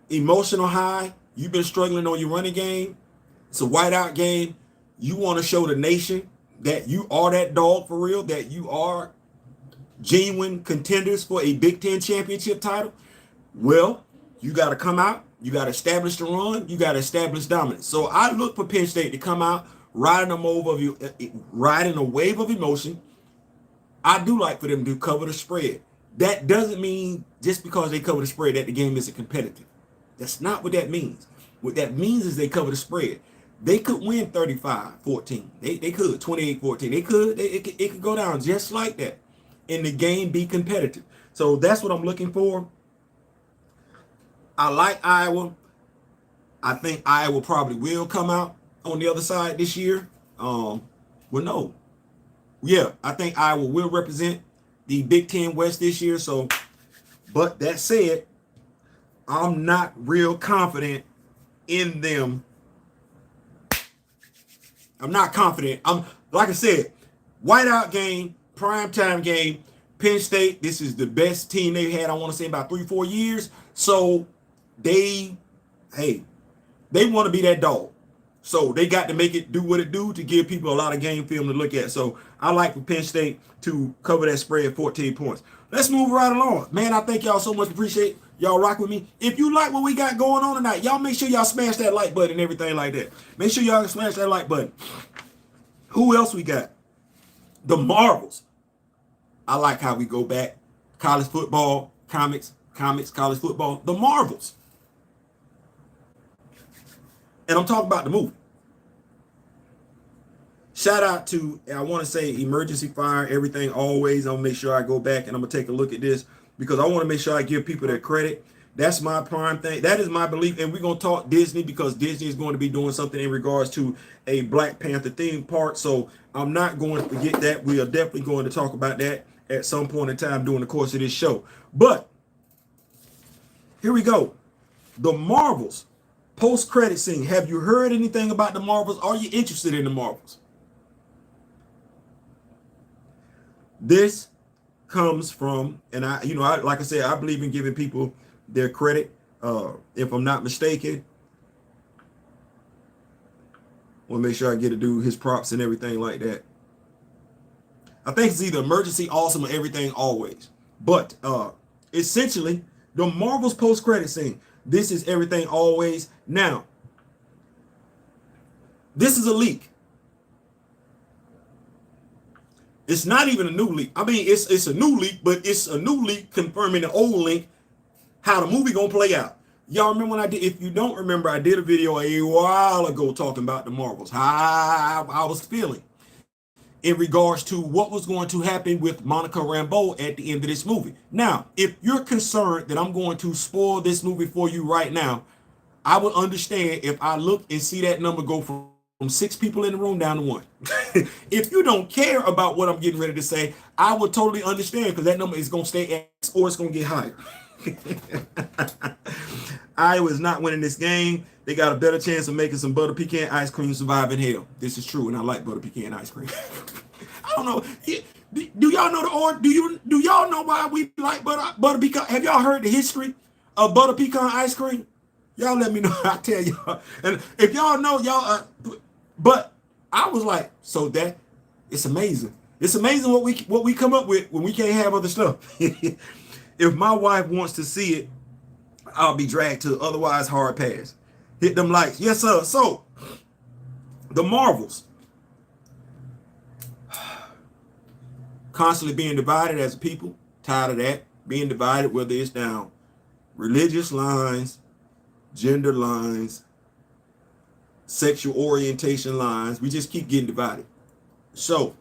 Emotional high. You've been struggling on your running game. It's a whiteout game. You want to show the nation that you are that dog for real, that you are genuine contenders for a Big Ten championship title. Well, you got to come out. You got to establish the run. You got to establish dominance. So I look for Penn State to come out riding a wave of emotion. I do like for them to cover the spread. That doesn't mean just because they cover the spread that the game isn't competitive. That's not what that means. What that means is they cover the spread. They could win 35-14. They could 28-14. They could. It could go down just like that. And the game be competitive. So that's what I'm looking for. I like Iowa. I think Iowa probably will come out on the other side this year. Well, no. Yeah, I think Iowa will represent the Big Ten West this year. So, but that said, I'm not real confident in them. I'm not confident. I'm like I said, whiteout game, primetime game, Penn State. This is the best team they've had, I want to say, about 3-4 years. So they want to be that dog. So they got to make it do what it do to give people a lot of game film to look at. So I like for Penn State to cover that spread 14 points. Let's move right along. Man, I thank y'all so much. Appreciate y'all rock with me. If you like what we got going on tonight, y'all make sure y'all smash that like button and everything like that. Make sure y'all smash that like button. Who else we got? The Marvels. I like how we go back. College football, comics, college football. The Marvels. And I'm talking about the movie. Shout out to, I want to say, Emergency Fire, Everything Always. I'll make sure I go back and I'm going to take a look at this because I want to make sure I give people their credit. That's my prime thing. That is my belief. And we're going to talk Disney because Disney is going to be doing something in regards to a Black Panther theme park. So I'm not going to forget that. We are definitely going to talk about that at some point in time during the course of this show. But here we go. The Marvels. Post-credit scene. Have you heard anything about the Marvels? Are you interested in the Marvels? This comes from, and I like I said, I believe in giving people their credit. If I'm not mistaken, I want to make sure I get to do his props and everything like that. I think it's either Emergency, Awesome, or Everything Always. But essentially, the Marvels post-credit scene. This is Everything Always. Now, this is a leak. It's not even a new leak. I mean, it's a new leak, but it's a new leak confirming the old leak, how the movie gonna play out. Y'all remember when I did, if you don't remember, I did a video a while ago talking about the Marvels, how I was feeling in regards to what was going to happen with Monica Rambeau at the end of this movie. Now, if you're concerned that I'm going to spoil this movie for you right now, I would understand if I look and see that number go from 6 people in the room down to 1. If you don't care about what I'm getting ready to say, I would totally understand because that number is going to stay X or it's going to get higher. Iowa is not winning this game. They got a better chance of making some butter pecan ice cream survive in hell. This is true, and I like butter pecan ice cream. I don't know. Do y'all know the order? Do y'all know why we like butter pecan? Have y'all heard the history of butter pecan ice cream? Y'all let me know. I tell y'all. And if y'all know, y'all. But I was like, so that it's amazing. It's amazing what we come up with when we can't have other stuff. If my wife wants to see it, I'll be dragged to it. Otherwise, hard pass. Hit them likes. Yes, sir. So, the Marvels. Constantly being divided as a people. Tired of that. Being divided, whether it's down religious lines, gender lines, sexual orientation lines. We just keep getting divided. So,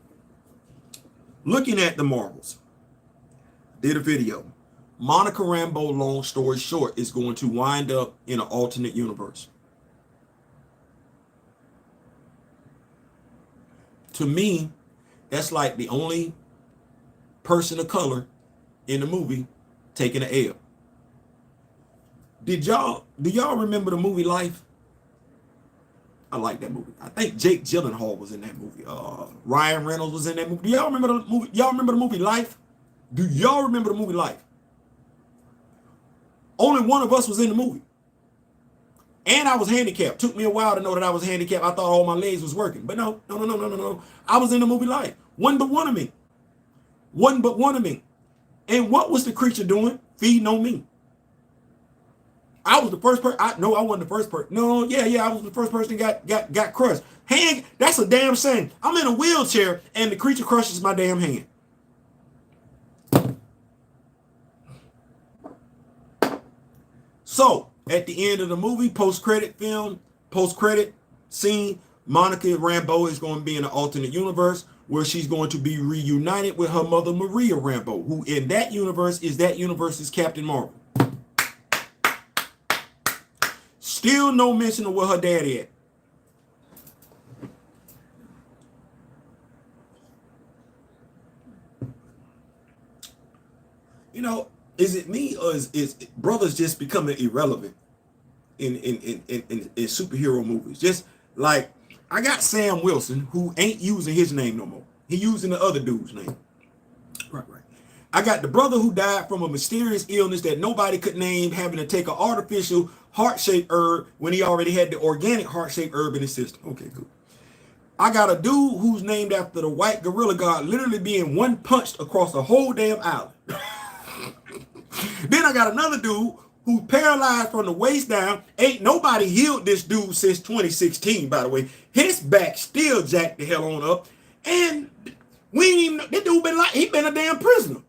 looking at the Marvels, did a video. Monica Rambeau, long story short, is going to wind up in an alternate universe. To me, that's like the only person of color in the movie taking an L. Do y'all remember the movie Life? I like that movie. I think Jake Gyllenhaal was in that movie. Ryan Reynolds was in that movie. Do y'all remember the movie? Y'all remember the movie Life? Do y'all remember the movie Life? Only one of us was in the movie. And I was handicapped. Took me a while to know that I was handicapped. I thought all my legs was working. But no. I was in the movie Life. One but one of me. One but one of me. And what was the creature doing? Feeding on me. I was the first person. No, I wasn't the first person. No, yeah, I was the first person that got crushed. Hand, that's a damn shame. I'm in a wheelchair and the creature crushes my damn hand. So, at the end of the movie, post-credit scene, Monica Rambeau is going to be in an alternate universe where she's going to be reunited with her mother, Maria Rambeau, who in that universe is Captain Marvel. Still no mention of where her daddy at. You know, is it me or is brothers just becoming irrelevant in superhero movies? Just like I got Sam Wilson, who ain't using his name no more. He using the other dude's name. Right. I got the brother who died from a mysterious illness that nobody could name, having to take an artificial heart-shaped herb when he already had the organic heart-shaped herb in his system. Okay, cool. I got a dude who's named after the white gorilla god, literally being one punched across the whole damn island. Then I got another dude who's paralyzed from the waist down. Ain't nobody healed this dude since 2016, by the way. His back still jacked the hell on up. And we ain't even, this dude been a damn prisoner.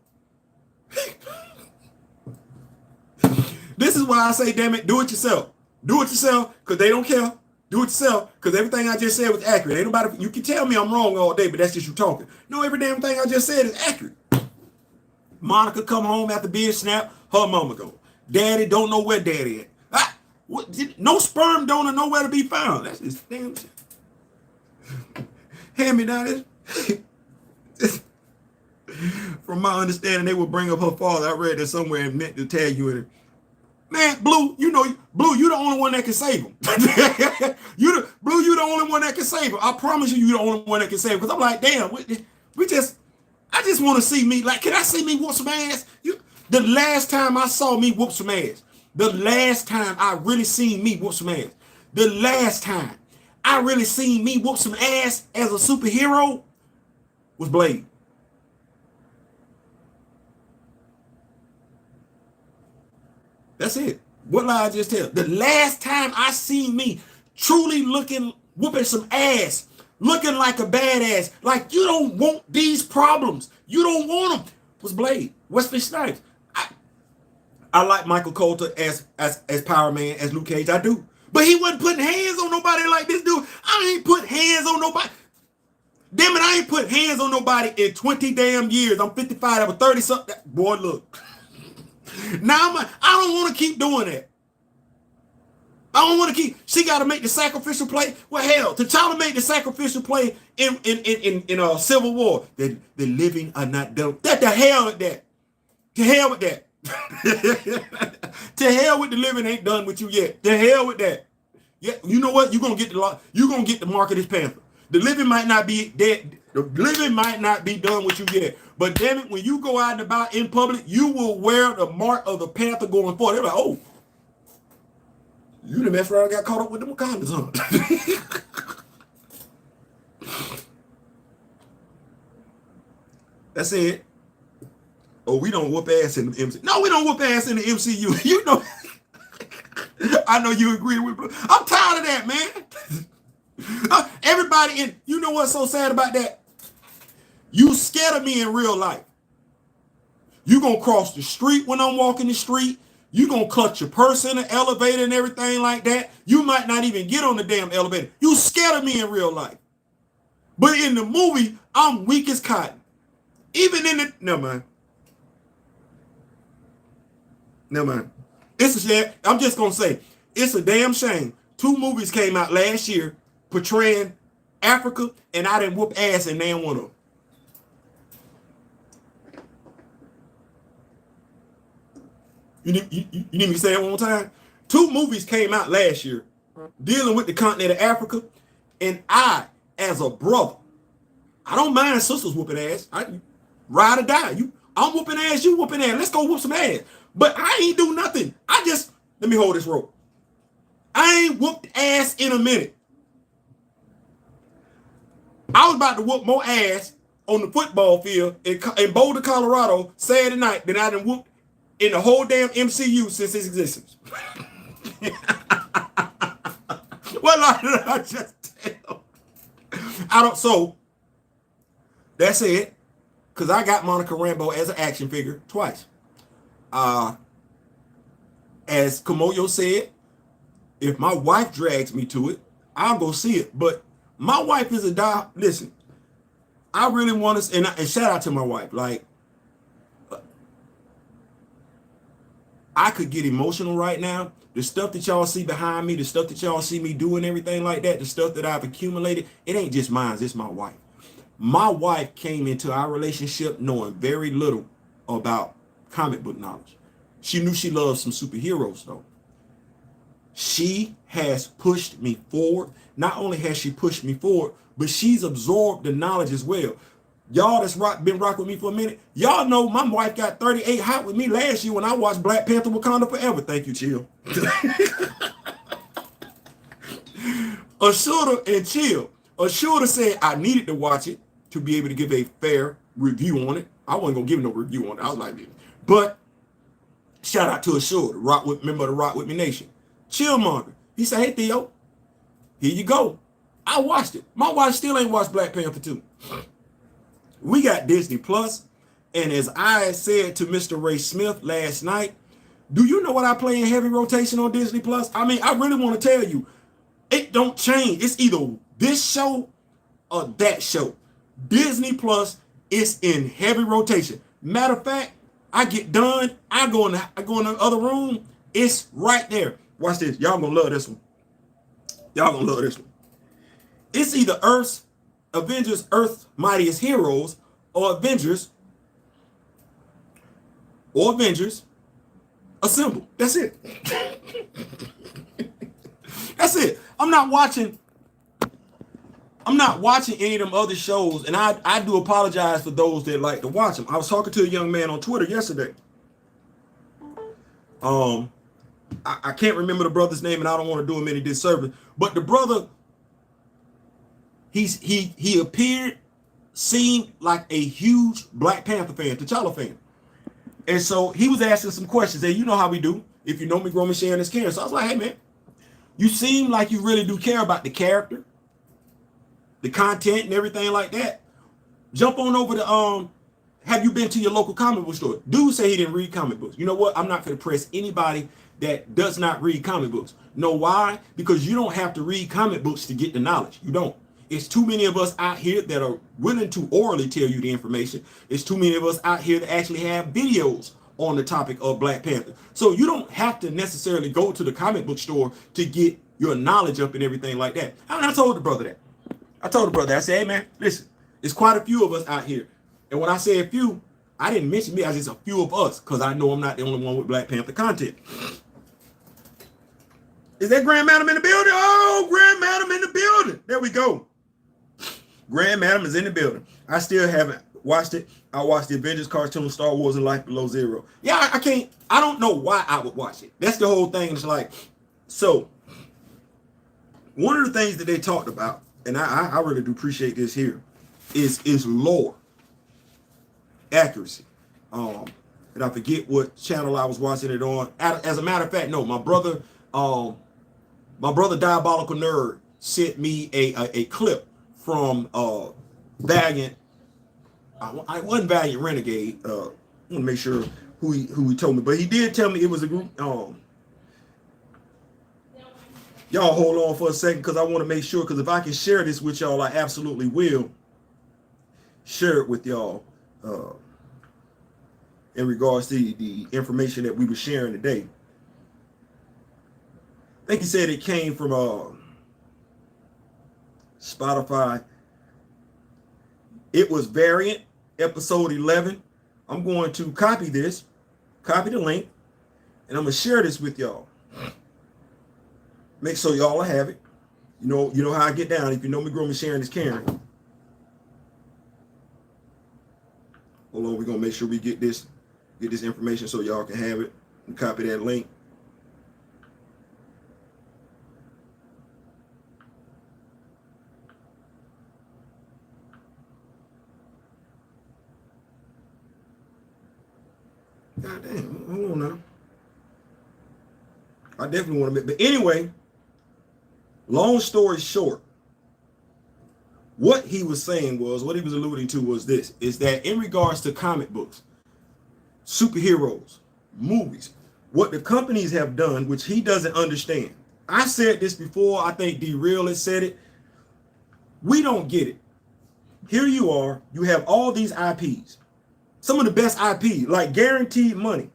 This is why I say, damn it, do it yourself. Do it yourself, because they don't care. Do it yourself, because everything I just said was accurate. Ain't nobody, you can tell me I'm wrong all day, but that's just you talking. No, every damn thing I just said is accurate. Monica come home after being snapped, her mama go. Daddy don't know where daddy at. No sperm donor nowhere to be found. That's just damn shit. Hand me down this. From my understanding, they would bring up her father. I read that somewhere and meant to tag you in it. Man, Blue, you the only one that can save him. you the only one that can save him. I promise you the only one that can save him. Because I'm like, damn, I just want to see me, like, can I see me whoop some ass? The last time I saw me whoop some ass, the last time I really seen me whoop some ass, the last time I really seen me whoop some ass as a superhero was Blade. That's it. What lie I just tell? The last time I seen me truly whooping some ass, looking like a badass, like you don't want these problems, you don't want them, was Blade. Wesley Snipes. I like Michael Coulter as Power Man, as Luke Cage. I do. But he wasn't putting hands on nobody like this dude. I ain't put hands on nobody. Damn it, I ain't put hands on nobody in 20 damn years. I'm 55, I was 30 something. Boy, look. Now I don't want to keep doing that. I don't want to keep. She got to make the sacrificial play. Well, hell, T'Challa made the sacrificial play in Civil War. The living are not done. The hell with that. To hell with that. To hell with the living ain't done with you yet. To hell with that. Yeah, you know what? You're gonna get the mark of this panther. The living might not be dead. The living might not be done with you yet. But damn it, when you go out and about in public, you will wear the mark of the panther going forward. They're like, oh, you the mess around got caught up with them Wakandans, huh? That's it. Oh, we don't whoop ass in the MCU. No, we don't whoop ass in the MCU. You know, I know you agree with me. I'm tired of that, man. Everybody in, you know what's so sad about that? You scared of me in real life. You gonna cross the street when I'm walking the street. You gonna clutch your purse in the elevator and everything like that. You might not even get on the damn elevator. You scared of me in real life. But in the movie, I'm weak as cotton. Even in the, never mind. Never mind. It's a shame. I'm just gonna say, it's a damn shame. 2 movies came out last year portraying Africa, and I didn't whoop ass in damn one of them. You need me to say it one more time? 2 movies came out last year dealing with the continent of Africa, and I, as a brother, I don't mind sisters whooping ass. I ride or die. I'm whooping ass, you whooping ass. Let's go whoop some ass. But I ain't do nothing. Let me hold this rope. I ain't whooped ass in a minute. I was about to whoop more ass on the football field in Boulder, Colorado, Saturday night than I done whooped in the whole damn MCU since its existence. What lie did I just tell? So that's it. Because I got Monica Rambeau as an action figure twice. As Kamoyo said, if my wife drags me to it, I'll go see it. But my wife is listen, I really want to, and shout out to my wife. Like, I could get emotional right now. The stuff that y'all see behind me, the stuff that y'all see me doing, everything like that, the stuff that I've accumulated, it ain't just mine, it's my wife. My wife came into our relationship knowing very little about comic book knowledge. She knew she loved some superheroes, though. She has pushed me forward. Not only has she pushed me forward, but she's absorbed the knowledge as well. Y'all that's been rocking with me for a minute, y'all know my wife got 38 hot with me last year when I watched Black Panther Wakanda Forever. Thank you, Chill. Ashura and Chill. Ashura said I needed to watch it to be able to give a fair review on it. I wasn't going to give no review on it. I was like, but shout out to Ashura, member of the Rock With Me Nation. Chillmonger. He said, hey, Theo, here you go. I watched it. My wife still ain't watched Black Panther 2. We got Disney Plus, and as I said to Mr. Ray Smith last night, do you know what I play in heavy rotation on Disney Plus? I mean, I really want to tell you, it don't change. It's either this show or that show. Disney Plus is in heavy rotation. Matter of fact, I get done, I go in the other room, it's right there. Watch this. Y'all gonna love this one. Y'all gonna love this one. It's either Avengers Earth's Mightiest Heroes or Avengers Assemble. That's it. That's it. I'm not watching any of them other shows, and I do apologize for those that like to watch them. I was talking to a young man on Twitter yesterday. I can't remember the brother's name, and I don't want to do him any disservice, but the brother, he appeared, seemed like a huge Black Panther fan, T'Challa fan. And so he was asking some questions. And you know how we do. If you know me, grow me, sharing this care. So I was like, hey, man, you seem like you really do care about the character, the content, and everything like that. Jump on over to, have you been to your local comic book store? Dude say he didn't read comic books. You know what? I'm not going to press anybody that does not read comic books. Know why? Because you don't have to read comic books to get the knowledge. You don't. It's too many of us out here that are willing to orally tell you the information. It's too many of us out here that actually have videos on the topic of Black Panther. So you don't have to necessarily go to the comic book store to get your knowledge up and everything like that. And I told the brother that. I said, hey, man, listen, it's quite a few of us out here. And when I say a few, I didn't mention me. I just a few of us, because I know I'm not the only one with Black Panther content. Is that Grand Madam in the building? Oh, Grand Madam in the building. There we go. Grand Madam is in the building. I still haven't watched it. I watched the Avengers cartoon, Star Wars, and Life Below Zero. Yeah, I don't know why I would watch it. That's the whole thing. It's like, so one of the things that they talked about, and I really do appreciate this here, is lore, accuracy. And I forget what channel I was watching it on. As a matter of fact, no, my brother Diabolical Nerd sent me a clip from Valiant. I wasn't Valiant Renegade. I want to make sure who he told me, but he did tell me it was a group. Y'all hold on for a second because I want to make sure, because if I can share this with y'all, I absolutely will share it with y'all in regards to the information that we were sharing today. I think he said it came from Spotify. It was Variant, episode 11. I'm going to copy this, copy the link, and I'm going to share this with y'all. Make sure y'all have it. You know how I get down. If you know me, grow me, sharing is caring. Hold on, we're gonna make sure we get this information so y'all can have it and copy that link. God damn, hold on now. I definitely want to make, but anyway, long story short, what he was saying was, what he was alluding to was this, is that in regards to comic books, superheroes, movies, what the companies have done, which he doesn't understand. I said this before, I think D-Real has said it. We don't get it. Here you are, you have all these IPs, some of the best IP, like guaranteed money.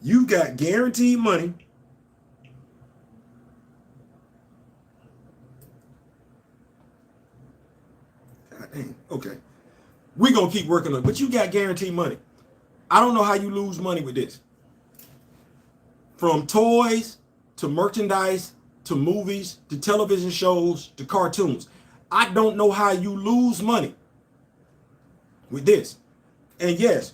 You got guaranteed money. God dang, okay. We're going to keep working on it, but you got guaranteed money. I don't know how you lose money with this. From toys to merchandise to movies to television shows to cartoons. I don't know how you lose money with this. And yes,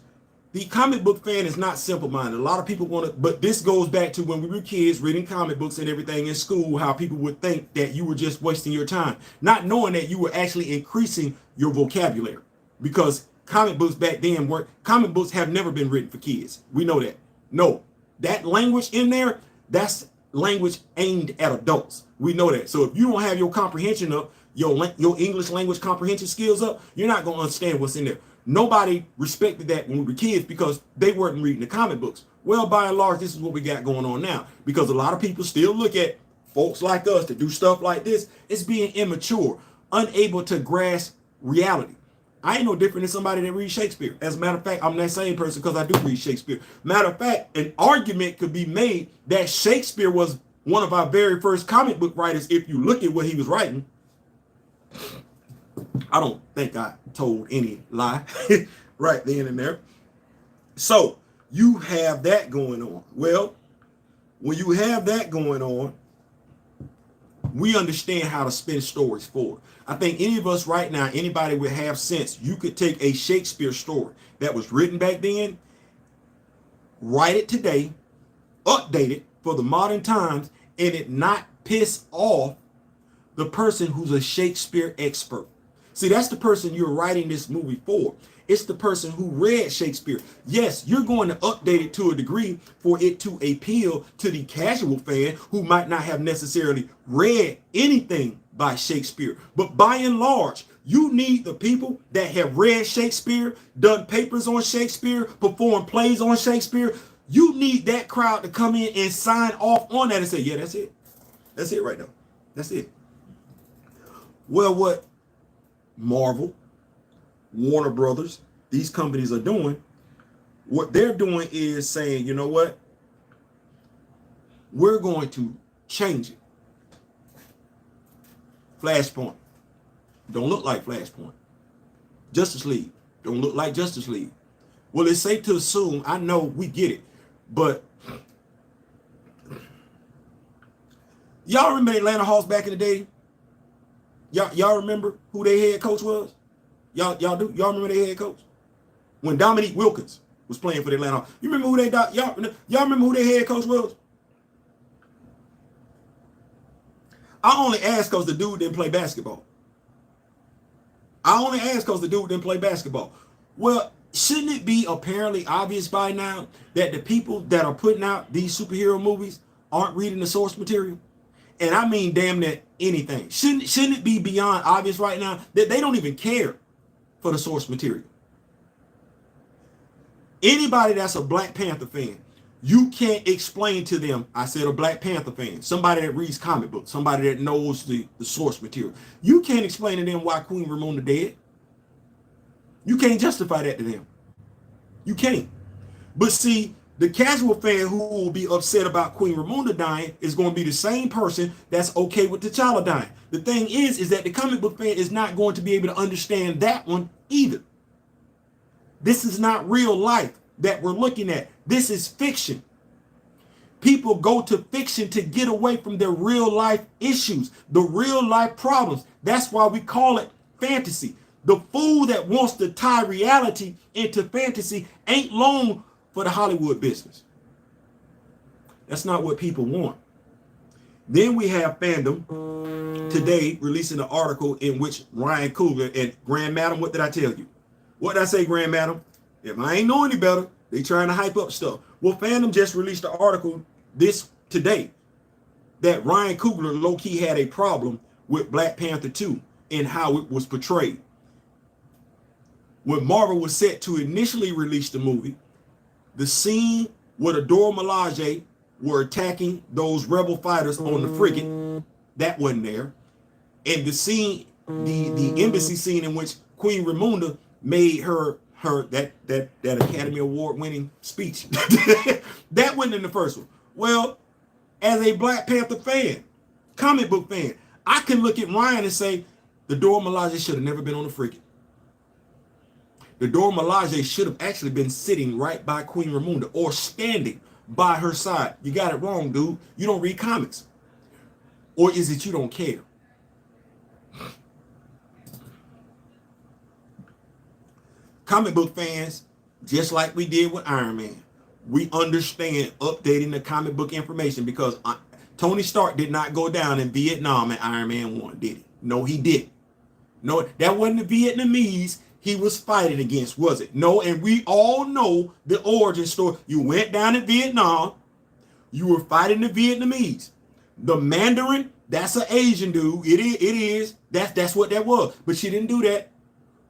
the comic book fan is not simple-minded. A lot of people want to, but this goes back to when we were kids reading comic books and everything in school, how people would think that you were just wasting your time, not knowing that you were actually increasing your vocabulary. Because comic books back then comic books have never been written for kids. We know that. No, that language in there, that's language aimed at adults. We know that. So if you don't have your comprehension up, your English language comprehension skills up, you're not going to understand what's in there. Nobody respected that when we were kids because they weren't reading the comic books. Well, by and large, this is what we got going on now, because a lot of people still look at folks like us that do stuff like this as being immature, unable to grasp reality. I ain't no different than somebody that reads Shakespeare. As a matter of fact, I'm that same person because I do read Shakespeare. Matter of fact, an argument could be made that Shakespeare was one of our very first comic book writers if you look at what he was writing. I don't think I told any lie right then and there. So you have that going on. Well, when you have that going on, we understand how to spin stories forward. I think any of us right now, anybody with half sense, you could take a Shakespeare story that was written back then, write it today, update it for the modern times, and it not piss off the person who's a Shakespeare expert. See, that's the person you're writing this movie for. It's the person who read Shakespeare. Yes, you're going to update it to a degree for it to appeal to the casual fan who might not have necessarily read anything by Shakespeare. But by and large, you need the people that have read Shakespeare, done papers on Shakespeare, performed plays on Shakespeare. You need that crowd to come in and sign off on that and say, yeah, that's it. That's it right now. That's it. Well, what Marvel, Warner Brothers, these companies are doing, what they're doing is saying, you know what? We're going to change it. Flashpoint. Don't look like Flashpoint. Justice League. Don't look like Justice League. Well, it's safe to assume, I know we get it, but y'all remember Atlanta Hawks back in the day? Y'all remember who their head coach was? Y'all do? Y'all remember their head coach? When Dominique Wilkins was playing for the Atlanta Hawks. You remember who y'all remember who their head coach was? I only asked because the dude didn't play basketball. I only ask because the dude didn't play basketball. Well, shouldn't it be apparently obvious by now that the people that are putting out these superhero movies aren't reading the source material? And I mean damn near anything. Shouldn't it be beyond obvious right now that they don't even care for the source material? Anybody that's a Black Panther fan, you can't explain to them, I said a Black Panther fan, somebody that reads comic books, somebody that knows the source material. You can't explain to them why Queen Ramonda dead. You can't justify that to them. You can't. But see, the casual fan who will be upset about Queen Ramonda dying is going to be the same person that's okay with T'Challa dying. The thing is that the comic book fan is not going to be able to understand that one either. This is not real life that we're looking at. This is fiction. People go to fiction to get away from their real life issues, the real life problems. That's why we call it fantasy. The fool that wants to tie reality into fantasy ain't long for the Hollywood business. That's not what people want. Then we have Fandom today releasing an article in which Ryan Coogler and Grand Madam, what did I tell you? What did I say, Grand Madam? If I ain't know any better, they trying to hype up stuff. Well, Fandom just released an article today that Ryan Coogler low-key had a problem with Black Panther 2 and how it was portrayed. When Marvel was set to initially release the movie, the scene where the Dora Milaje were attacking those rebel fighters on the frigate, that wasn't there. And the scene, the embassy scene in which Queen Ramonda made her that Academy Award winning speech, that wasn't in the first one. Well, as a Black Panther fan, comic book fan, I can look at Ryan and say the Dora Milaje should have never been on the frigate. The Dora Milaje should have actually been sitting right by Queen Ramonda or standing by her side. You got it wrong, dude. You don't read comics. Or is it you don't care? Comic book fans, just like we did with Iron Man, we understand updating the comic book information because Tony Stark did not go down in Vietnam in Iron Man 1, did he? No, he didn't. No, that wasn't the Vietnamese he was fighting against, was it? No, and we all know the origin story. You went down in Vietnam, you were fighting the Vietnamese. The Mandarin, that's an Asian dude. It is. That's what that was. But she didn't do that.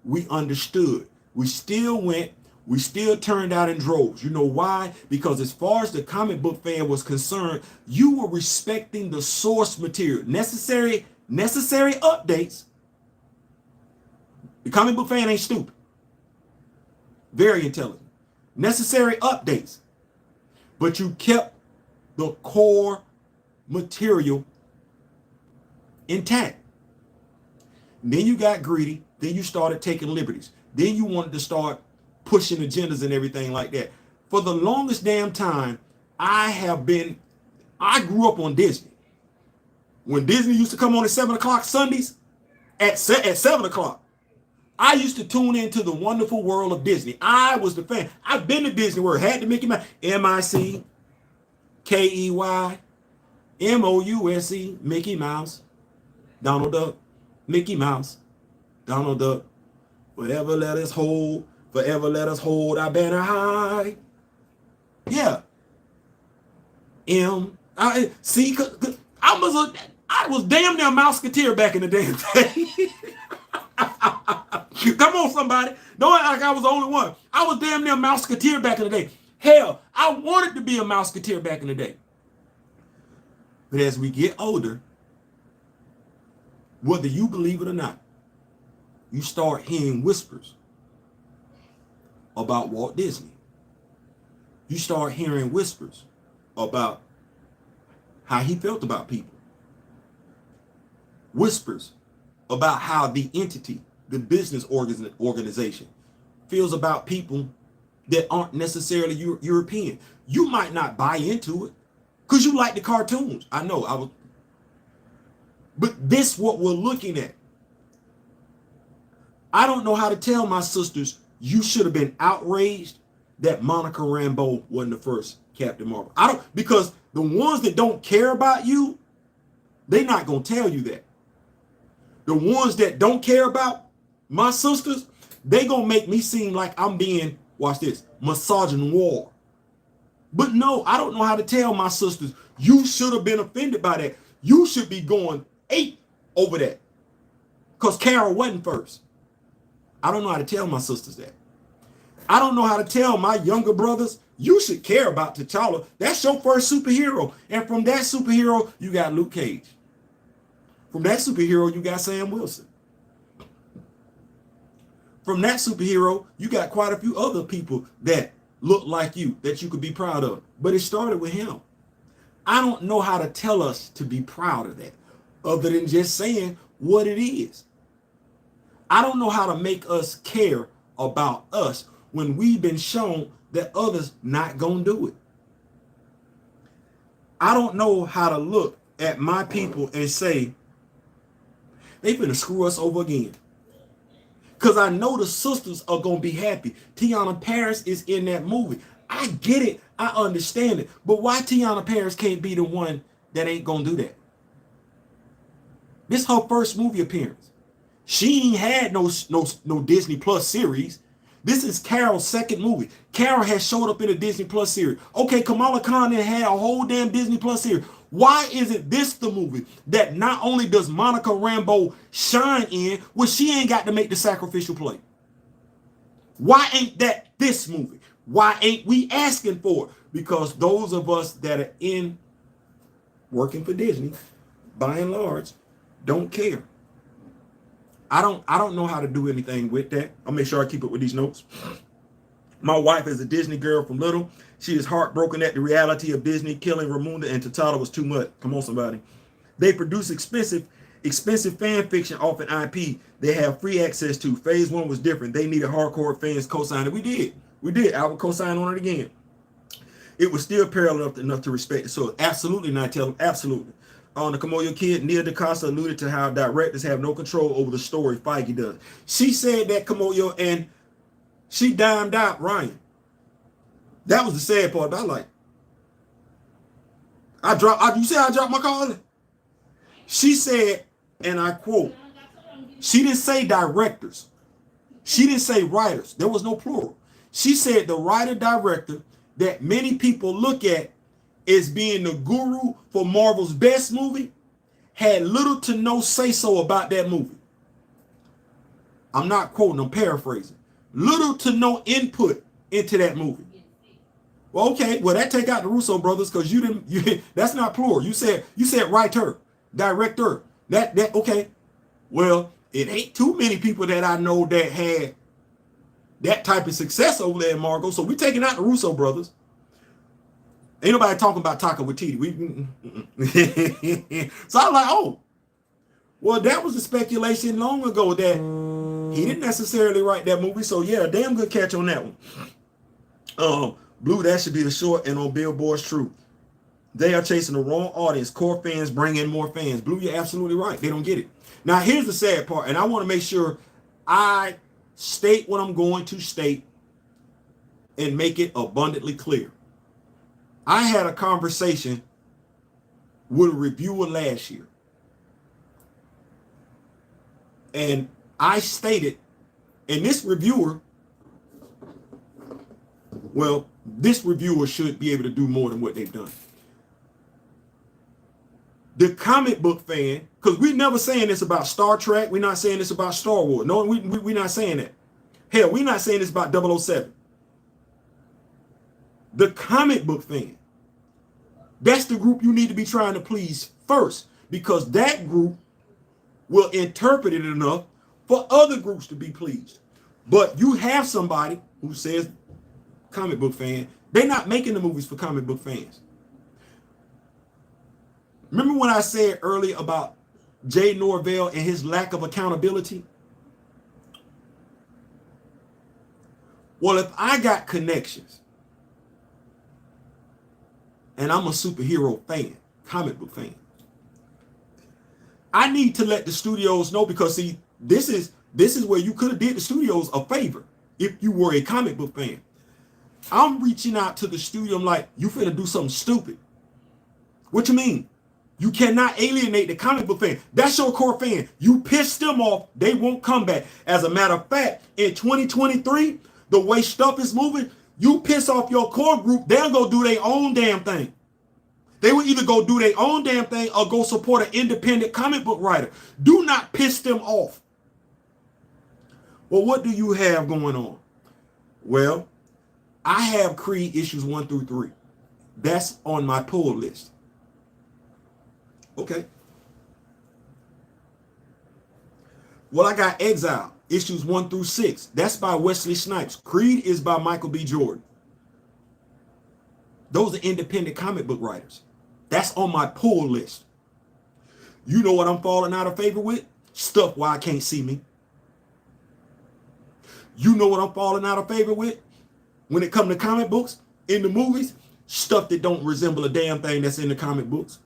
We understood. We still went. We still turned out in droves. You know why? Because as far as the comic book fan was concerned, you were respecting the source material. Necessary updates. The comic book fan ain't stupid. Very intelligent. Necessary updates. But you kept the core material intact. And then you got greedy. Then you started taking liberties. Then you wanted to start pushing agendas and everything like that. For the longest damn time, I grew up on Disney. When Disney used to come on at 7 o'clock Sundays, at 7 o'clock, I used to tune into the wonderful world of Disney. I was the fan. I've been to Disney World, had to Mickey Mouse, MICKEYMOUSE, Mickey Mouse, Donald Duck, Mickey Mouse, Donald Duck, forever let us hold our banner high. Yeah. I was damn near a Mouseketeer back in the damn day. Come on, somebody. Don't act like I was the only one. I was damn near a Mouseketeer back in the day. Hell, I wanted to be a Mouseketeer back in the day. But as we get older, whether you believe it or not, you start hearing whispers about Walt Disney. You start hearing whispers about how he felt about people. Whispers about how the entity, the business organization, feels about people that aren't necessarily European. You might not buy into it because you like the cartoons. I know. But this what we're looking at. I don't know how to tell my sisters you should have been outraged that Monica Rambeau wasn't the first Captain Marvel. Because the ones that don't care about you, they're not going to tell you that. The ones that don't care about My sisters, they gonna make me seem like I'm being, watch this, misogynoir. But no, I don't know how to tell my sisters, you should have been offended by that. You should be going 8 over that. Because Carol wasn't first. I don't know how to tell my sisters that. I don't know how to tell my younger brothers, you should care about T'Challa. That's your first superhero. And from that superhero, you got Luke Cage. From that superhero, you got Sam Wilson. From that superhero, you got quite a few other people that look like you, that you could be proud of. But it started with him. I don't know how to tell us to be proud of that, other than just saying what it is. I don't know how to make us care about us when we've been shown that others not gonna do it. I don't know how to look at my people and say, they finna screw us over again. Because I know the sisters are going to be happy. Tiana Paris is in that movie. I get it. I understand it. But why Tiana Paris can't be the one that ain't going to do that? This is her first movie appearance. She ain't had no Disney Plus series. This is Carol's second movie. Carol has showed up in a Disney Plus series. Okay, Kamala Khan had a whole damn Disney Plus series. Why isn't this the movie that not only does Monica Rambeau shine in, well, she ain't got to make the sacrificial play? Why ain't that this movie? Why ain't we asking for it? Because those of us that are in working for Disney, by and large, don't care. I don't know how to do anything with that. I'll make sure I keep it with these notes. My wife is a Disney girl from little. She is heartbroken at the reality of Disney killing Ramunda and T'Challa was too much. Come on, somebody. They produce expensive fan fiction off an IP they have free access to. Phase 1 was different. They needed hardcore fans co-sign it. We did. I would co-sign on it again. It was still parallel enough to respect it. So absolutely not tell them. Absolutely. On the Kamoyo Kid, Nia DaCosta alluded to how directors have no control over the story. Feige does. She said that, Kamoyo, and she dimed out Ryan. That was the sad part. But you say I dropped my call? She said, and I quote, she didn't say directors. She didn't say writers. There was no plural. She said the writer-director that many people look at as being the guru for Marvel's best movie had little to no say-so about that movie. I'm not quoting, I'm paraphrasing. Little to no input into that movie. Well, okay, well, that take out the Russo brothers, because that's not plural. You said writer, director. That okay. Well, it ain't too many people that I know that had that type of success over there in Margot. So we taking out the Russo brothers. Ain't nobody talking about Taika Waititi. So I was like, oh, well, that was a speculation long ago that he didn't necessarily write that movie. So yeah, damn good catch on that one. Blue, that should be the short and on Billboard's Truth. They are chasing the wrong audience. Core fans bring in more fans. Blue, you're absolutely right. They don't get it. Now, here's the sad part, and I want to make sure I state what I'm going to state and make it abundantly clear. I had a conversation with a reviewer last year, and I stated, and this reviewer should be able to do more than what they've done. The comic book fan, because we're never saying this about Star Trek, we're not saying this about Star Wars. No, we're not saying that. Hell, we're not saying this about 007. The comic book fan, that's the group you need to be trying to please first, because that group will interpret it enough for other groups to be pleased. But you have somebody who says comic book fan, they're not making the movies for comic book fans. Remember when I said earlier about Jay Norvell and his lack of accountability? Well, if I got connections and I'm a superhero fan, comic book fan, I need to let the studios know, because see, this is where you could have did the studios a favor if you were a comic book fan. I'm reaching out to the studio. I'm like, you finna do something stupid. What you mean? You cannot alienate the comic book fan. That's your core fan. You piss them off, they won't come back. As a matter of fact, in 2023, the way stuff is moving, you piss off your core group, they'll go do their own damn thing. They will either go do their own damn thing or go support an independent comic book writer. Do not piss them off. Well, what do you have going on? Well, I have Creed issues 1 through 3. That's on my pull list. Okay. Well, I got Exile issues 1 through 6. That's by Wesley Snipes. Creed is by Michael B. Jordan. Those are independent comic book writers. That's on my pull list. You know what I'm falling out of favor with? Stuff Why I Can't See Me. You know what I'm falling out of favor with? When it comes to comic books, in the movies, stuff that don't resemble a damn thing that's in the comic books.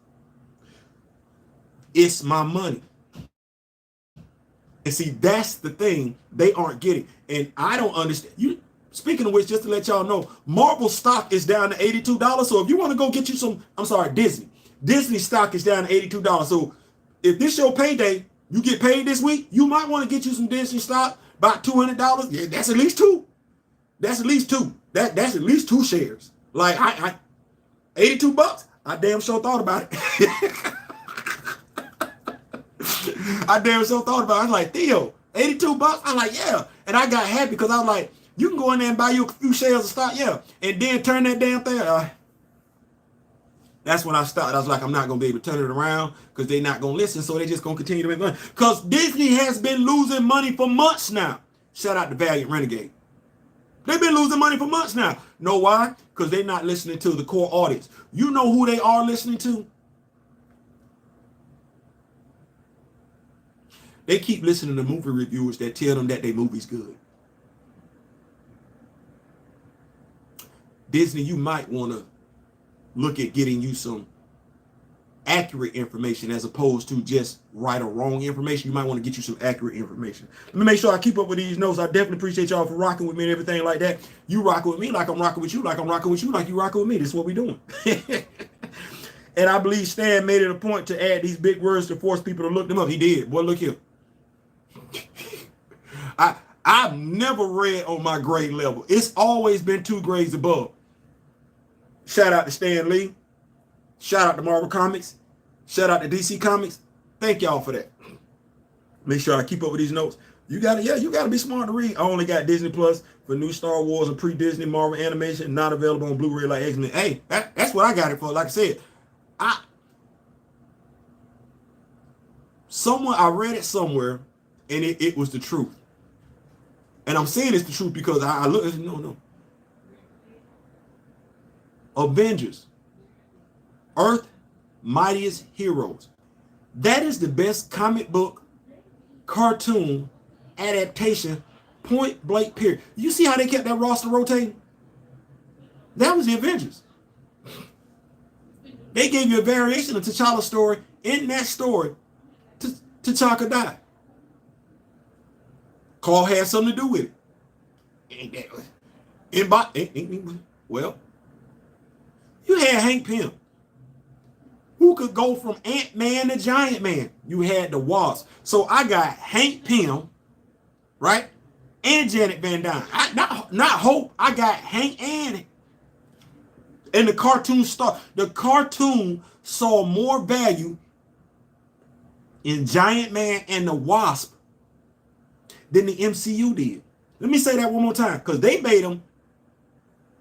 It's my money. And see, that's the thing they aren't getting. And I don't understand. You, speaking of which, just to let y'all know, Marvel stock is down to $82. So if you want to go get you some, I'm sorry, Disney stock is down to $82. So if this your payday, you get paid this week, you might want to get you some Disney stock, about $200. Yeah, that's at least two. That's at least two. That's at least 2 shares. Like I $82. I damn sure thought about it. I damn sure thought about it. I was like, Theo, $82? I'm like, yeah. And I got happy because I was like, you can go in there and buy you a few shares of stock, yeah. And then turn that damn thing. That's when I stopped. I was like, I'm not going to be able to turn it around because they're not going to listen. So they're just going to continue to make money. Because Disney has been losing money for months now. Shout out to Valiant Renegade. They've been losing money for months now. Know why? Because they're not listening to the core audience. You know who they are listening to? They keep listening to movie reviewers that tell them that their movie's good. Disney, you might want to look at getting you some accurate information as opposed to just right or wrong information. You might want to get you some accurate information. Let me make sure I keep up with these notes. I definitely appreciate y'all for rocking with me and everything like that. You rocking with me like I'm rocking with you, like I'm rocking with you, like you rocking with me. This is what we're doing. And I believe Stan made it a point to add these big words to force people to look them up. He did. Boy, look here. I've never read on my grade level. It's always been 2 grades above. Shout out to Stan Lee. Shout out to Marvel Comics. Shout out to DC Comics. Thank y'all for that. Make sure I keep up with these notes. You gotta be smart to read. I only got Disney Plus for new Star Wars and pre-Disney Marvel animation, not available on Blu-ray like X-Men. Hey, that's what I got it for. Like I said, I read it somewhere, and it was the truth. And I'm saying it's the truth because I look. No. Avengers, Earth Mightiest Heroes. That is the best comic book cartoon adaptation, point blank period. You see how they kept that roster rotating? That was the Avengers. They gave you a variation of T'Challa's story. In that story, T'Chaka died. Carl had something to do with it. Well, you had Hank Pym, who could go from Ant-Man to Giant Man. You had the Wasp. So I got Hank Pym, right? And Janet Van Dyne. Not Hope. I got Hank and the cartoon star. The cartoon saw more value in Giant Man and the Wasp than the MCU did. Let me say that one more time, because they made them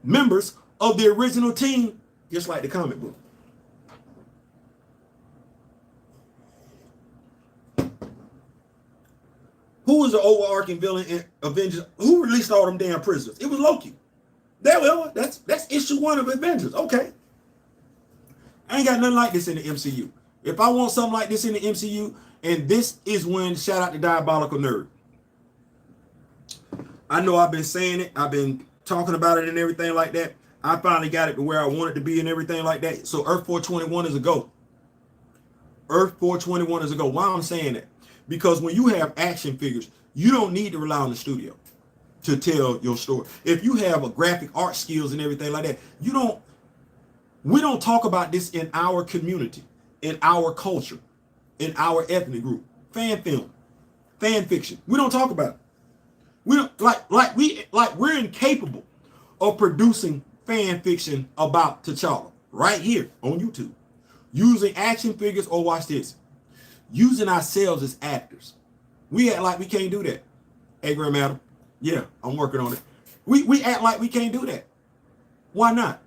members of the original team, just like the comic book. Who was the overarching villain in Avengers? Who released all them damn prisoners? It was Loki. That's issue 1 of Avengers. Okay. I ain't got nothing like this in the MCU. If I want something like this in the MCU, and this is when, shout out to Diabolical Nerd. I know I've been saying it. I've been talking about it and everything like that. I finally got it to where I want it to be and everything like that. So Earth 421 is a go. Earth 421 is a go. Why I'm saying that? Because when you have action figures, you don't need to rely on the studio to tell your story. If you have a graphic art skills and everything like that, we don't talk about this in our community. in our culture, in our ethnic group. Fan film, fan fiction. We don't talk about it. We don't we're incapable of producing fan fiction about T'Challa right here on YouTube. Using action figures, or watch this, using ourselves as actors. We act like we can't do that. Hey, Grandmadam, yeah, I'm working on it. We act like we can't do that. Why not?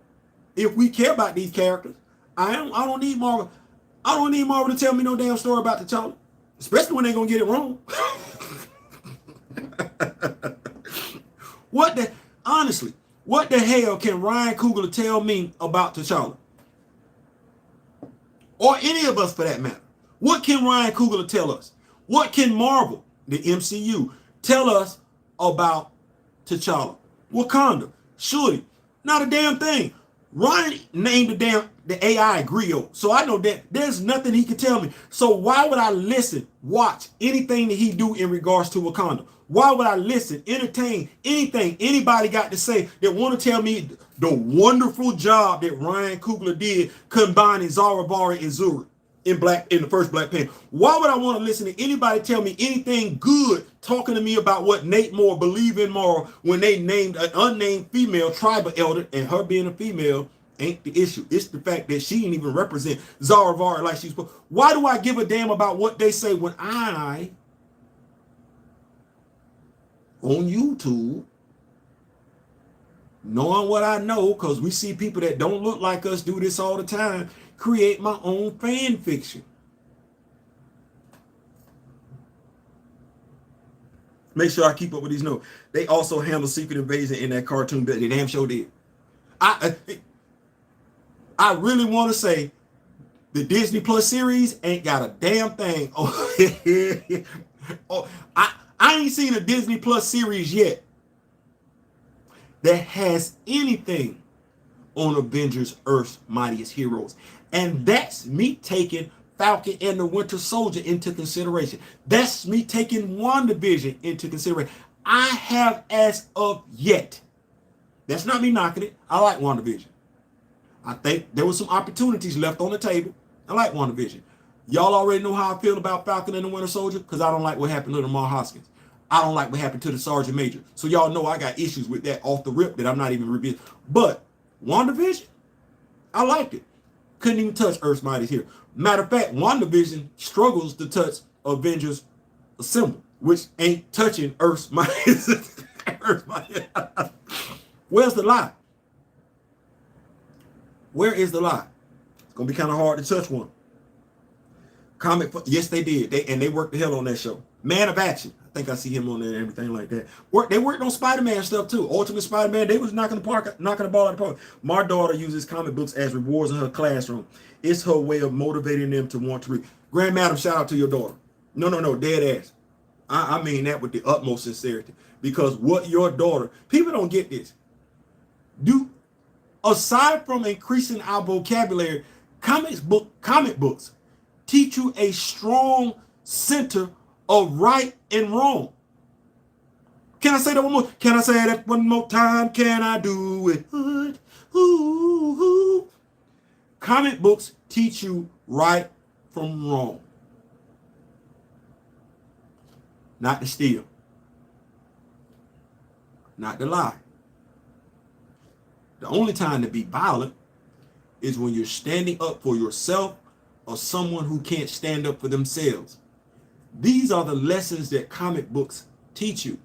If we care about these characters, I don't need Marvel. I don't need Marvel to tell me no damn story about T'Challa, especially when they're gonna get it wrong. Honestly, what the hell can Ryan Coogler tell me about T'Challa? Or any of us for that matter. What can Ryan Coogler tell us? What can Marvel, the MCU, tell us about T'Challa? Wakanda, surely, not a damn thing. Ryan named the AI Griot, so I know that there's nothing he can tell me. So why would I watch anything that he do in regards to Wakanda? Why would I listen, entertain anything anybody got to say that want to tell me the wonderful job that Ryan Coogler did combining Zara Barry and Zuri in the first Black Panther? Why would I want to listen to anybody tell me anything good talking to me about what Nate Moore believed in Moore when they named an unnamed female tribal elder, and her being a female ain't the issue. It's the fact that she didn't even represent Zara Barry like she's supposed. Why do I give a damn about what they say when I, on YouTube, knowing what I know, because we see people that don't look like us do this all the time, create my own fan fiction? Make sure I keep up with these notes. They also handle Secret Invasion in that cartoon that they damn show did. I really want to say the Disney Plus series ain't got a damn thing. I ain't seen a Disney Plus series yet that has anything on Avengers Earth's Mightiest Heroes. And that's me taking Falcon and the Winter Soldier into consideration. That's me taking WandaVision into consideration. I have as of yet. That's not me knocking it. I like WandaVision. I think there were some opportunities left on the table. I like WandaVision. Y'all already know how I feel about Falcon and the Winter Soldier because I don't like what happened to Lamar Hoskins. I don't like what happened to the Sergeant Major. So y'all know I got issues with that off the rip that I'm not even revealing. But WandaVision, I liked it. Couldn't even touch Earth's Mightiest Hero. Matter of fact, WandaVision struggles to touch Avengers Assemble, which ain't touching Earth's Mightiest. Where's the lie? Where is the lie? It's gonna be kind of hard to touch one. Yes, they did. They worked the hell on that show. Man of Action. I think I see him on there and everything like that. They worked on Spider-Man stuff too. Ultimate Spider-Man, they was knocking the ball out of the park. My daughter uses comic books as rewards in her classroom. It's her way of motivating them to want to read. Grandmadam, shout out to your daughter. No, dead ass. I mean that with the utmost sincerity. Because what your daughter, people don't get this. Aside from increasing our vocabulary, comic books teach you a strong center of right and wrong. Can I say that one more? Can I say that one more time? Can I do it? Ooh. Comic books teach you right from wrong. Not to steal. Not to lie. The only time to be violent is when you're standing up for yourself or someone who can't stand up for themselves. These are the lessons that comic books teach you.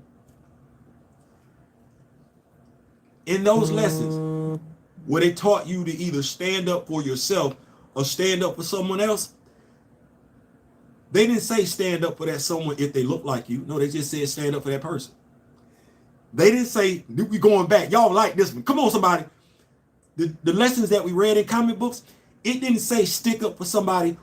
In those lessons, where they taught you to either stand up for yourself or stand up for someone else, they didn't say stand up for that someone if they look like you. No, they just said stand up for that person. They didn't say, we going back. Y'all like this one. Come on, somebody. The lessons that we read in comic books, it didn't say stick up for somebody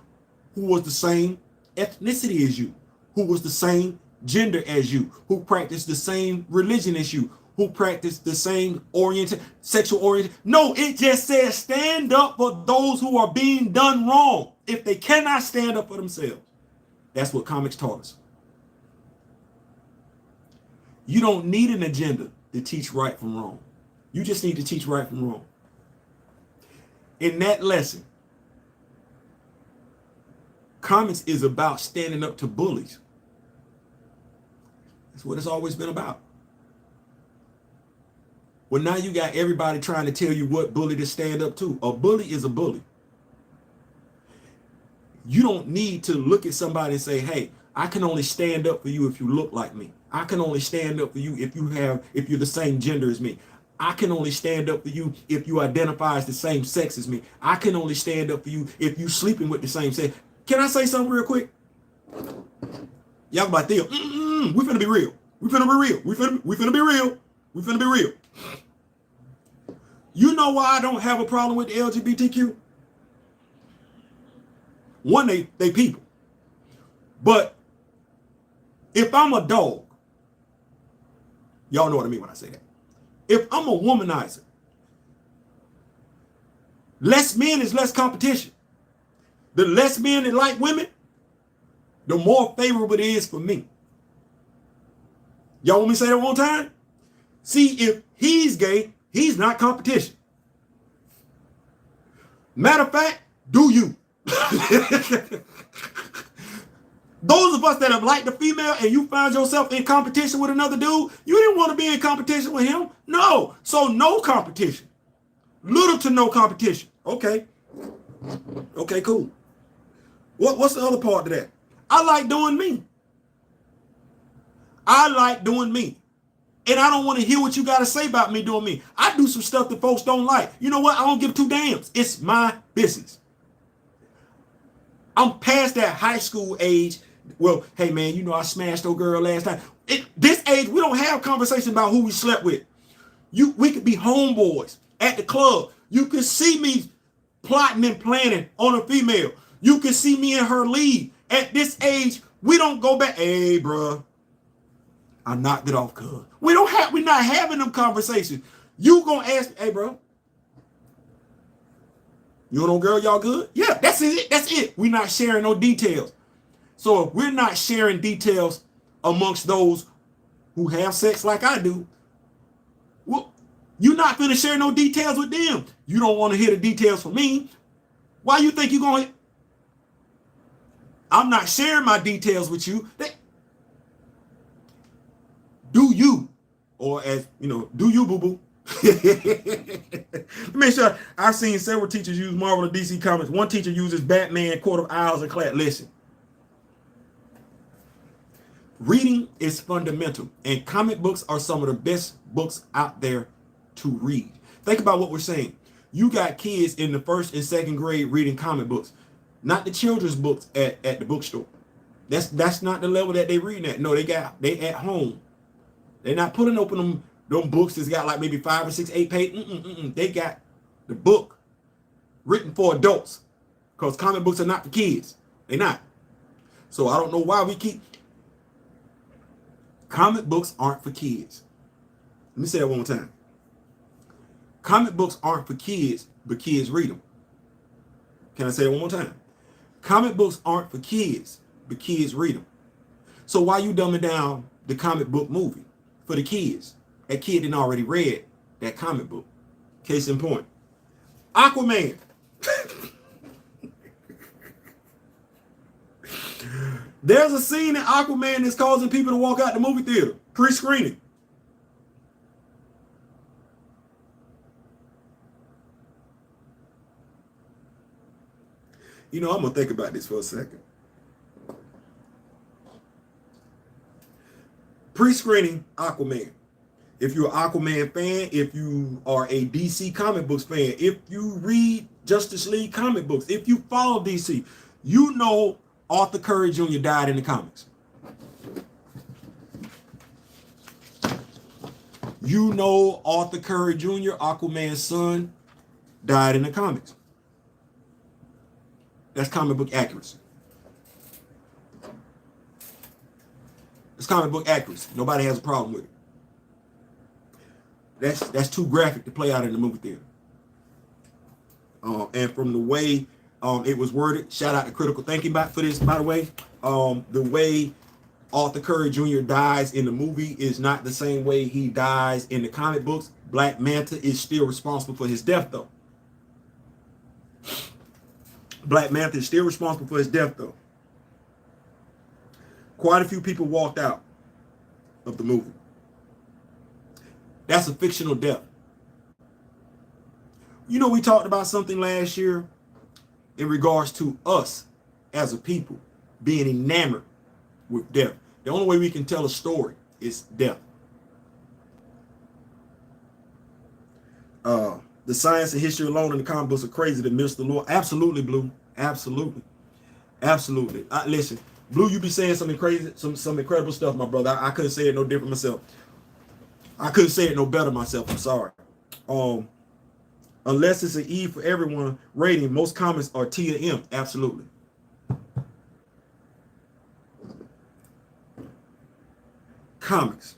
who was the same ethnicity as you, who was the same gender as you, who practiced the same religion as you, who practiced the same sexual orientation. No, it just says stand up for those who are being done wrong if they cannot stand up for themselves. That's what comics taught us. You don't need an agenda to teach right from wrong. You just need to teach right from wrong. In that lesson, Comics is about standing up to bullies. That's what it's always been about. Well, now you got everybody trying to tell you what bully to stand up to. A bully is a bully. You don't need to look at somebody and say, hey, I can only stand up for you if you look like me. I can only stand up for you if you're the same gender as me. I can only stand up for you if you identify as the same sex as me. I can only stand up for you if you sleeping with the same sex. Can I say something real quick? Y'all about to we finna be real. We finna be real. We finna be real. We finna be real. You know why I don't have a problem with the LGBTQ? One, they people. But if I'm a dog, y'all know what I mean when I say that. If I'm a womanizer, less men is less competition. The less men that like women, the more favorable it is for me. Y'all want me to say that one time? See, if he's gay, he's not competition. Matter of fact, do you? Those of us that have liked the female and you found yourself in competition with another dude, you didn't want to be in competition with him. No. So no competition. Little to no competition. Okay. Okay, cool. What's the other part to that? I like doing me. I like doing me. And I don't want to hear what you got to say about me doing me. I do some stuff that folks don't like. You know what? I don't give two damns. It's my business. I'm past that high school age. Well, hey, man, you know I smashed old girl last time. This age, we don't have conversation about who we slept with. We could be homeboys at the club. You could see me plotting and planning on a female. You could see me in her lead. At this age, we don't go back. Hey, bro, I knocked it off, cuz. We're not having them conversations. You gonna ask me, hey, bro, you know, girl, y'all good? Yeah, that's it. That's it. We're not sharing no details. So if we're not sharing details amongst those who have sex like I do, well, you're not going to share no details with them. You don't want to hear the details from me. Why you think you're going to? I'm not sharing my details with you. Do you? Or as, you know, do you, boo-boo? Make sure. I've seen several teachers use Marvel and DC comics. One teacher uses Batman, Court of Owls, and class. Listen. Reading is fundamental, and comic books are some of the best books out there to read. Think about what we're saying. You got kids in the 1st and 2nd grade reading comic books, not the children's books at the bookstore. That's not the level that they reading at. No, they at home. They're not putting open them books that's got like maybe 5 or 6, 8 pages. They got the book written for adults, because comic books are not for kids. They're not. So I don't know why we keep. Comic books aren't for kids. Let me say that one more time. Comic books aren't for kids, but kids read them. Can I say it one more time? Comic books aren't for kids, but kids read them. So why you dumbing down the comic book movie for the kids? That kid didn't already read that comic book. Case in point. Aquaman. There's a scene in Aquaman that's causing people to walk out the movie theater, pre-screening. You know, I'm going to think about this for a second. Pre-screening Aquaman. If you're an Aquaman fan, if you are a DC comic books fan, if you read Justice League comic books, if you follow DC, you know Arthur Curry Jr. died in the comics. You know Arthur Curry Jr., Aquaman's son, died in the comics. That's comic book accuracy. It's comic book accuracy. Nobody has a problem with it. That's too graphic to play out in the movie theater. And from the way it was worded, shout out to Critical Thinking for this, by the way. The way Arthur Curry Jr. dies in the movie is not the same way he dies in the comic books. Black Manta is still responsible for his death, though. Black Manta is still responsible for his death, though. Quite a few people walked out of the movie. That's a fictional death. You know, we talked about something last year in regards to us as a people being enamored with death. The only way we can tell a story is death. The science and history alone in the comic books are crazy to miss the Lord. Absolutely, Blue. Absolutely. Absolutely. Listen, Blue, you be saying something crazy, some incredible stuff, my brother. I couldn't say it no different myself. I couldn't say it no better myself. I'm sorry. Unless it's an E for everyone rating, most comments are T to M. Absolutely. Comics.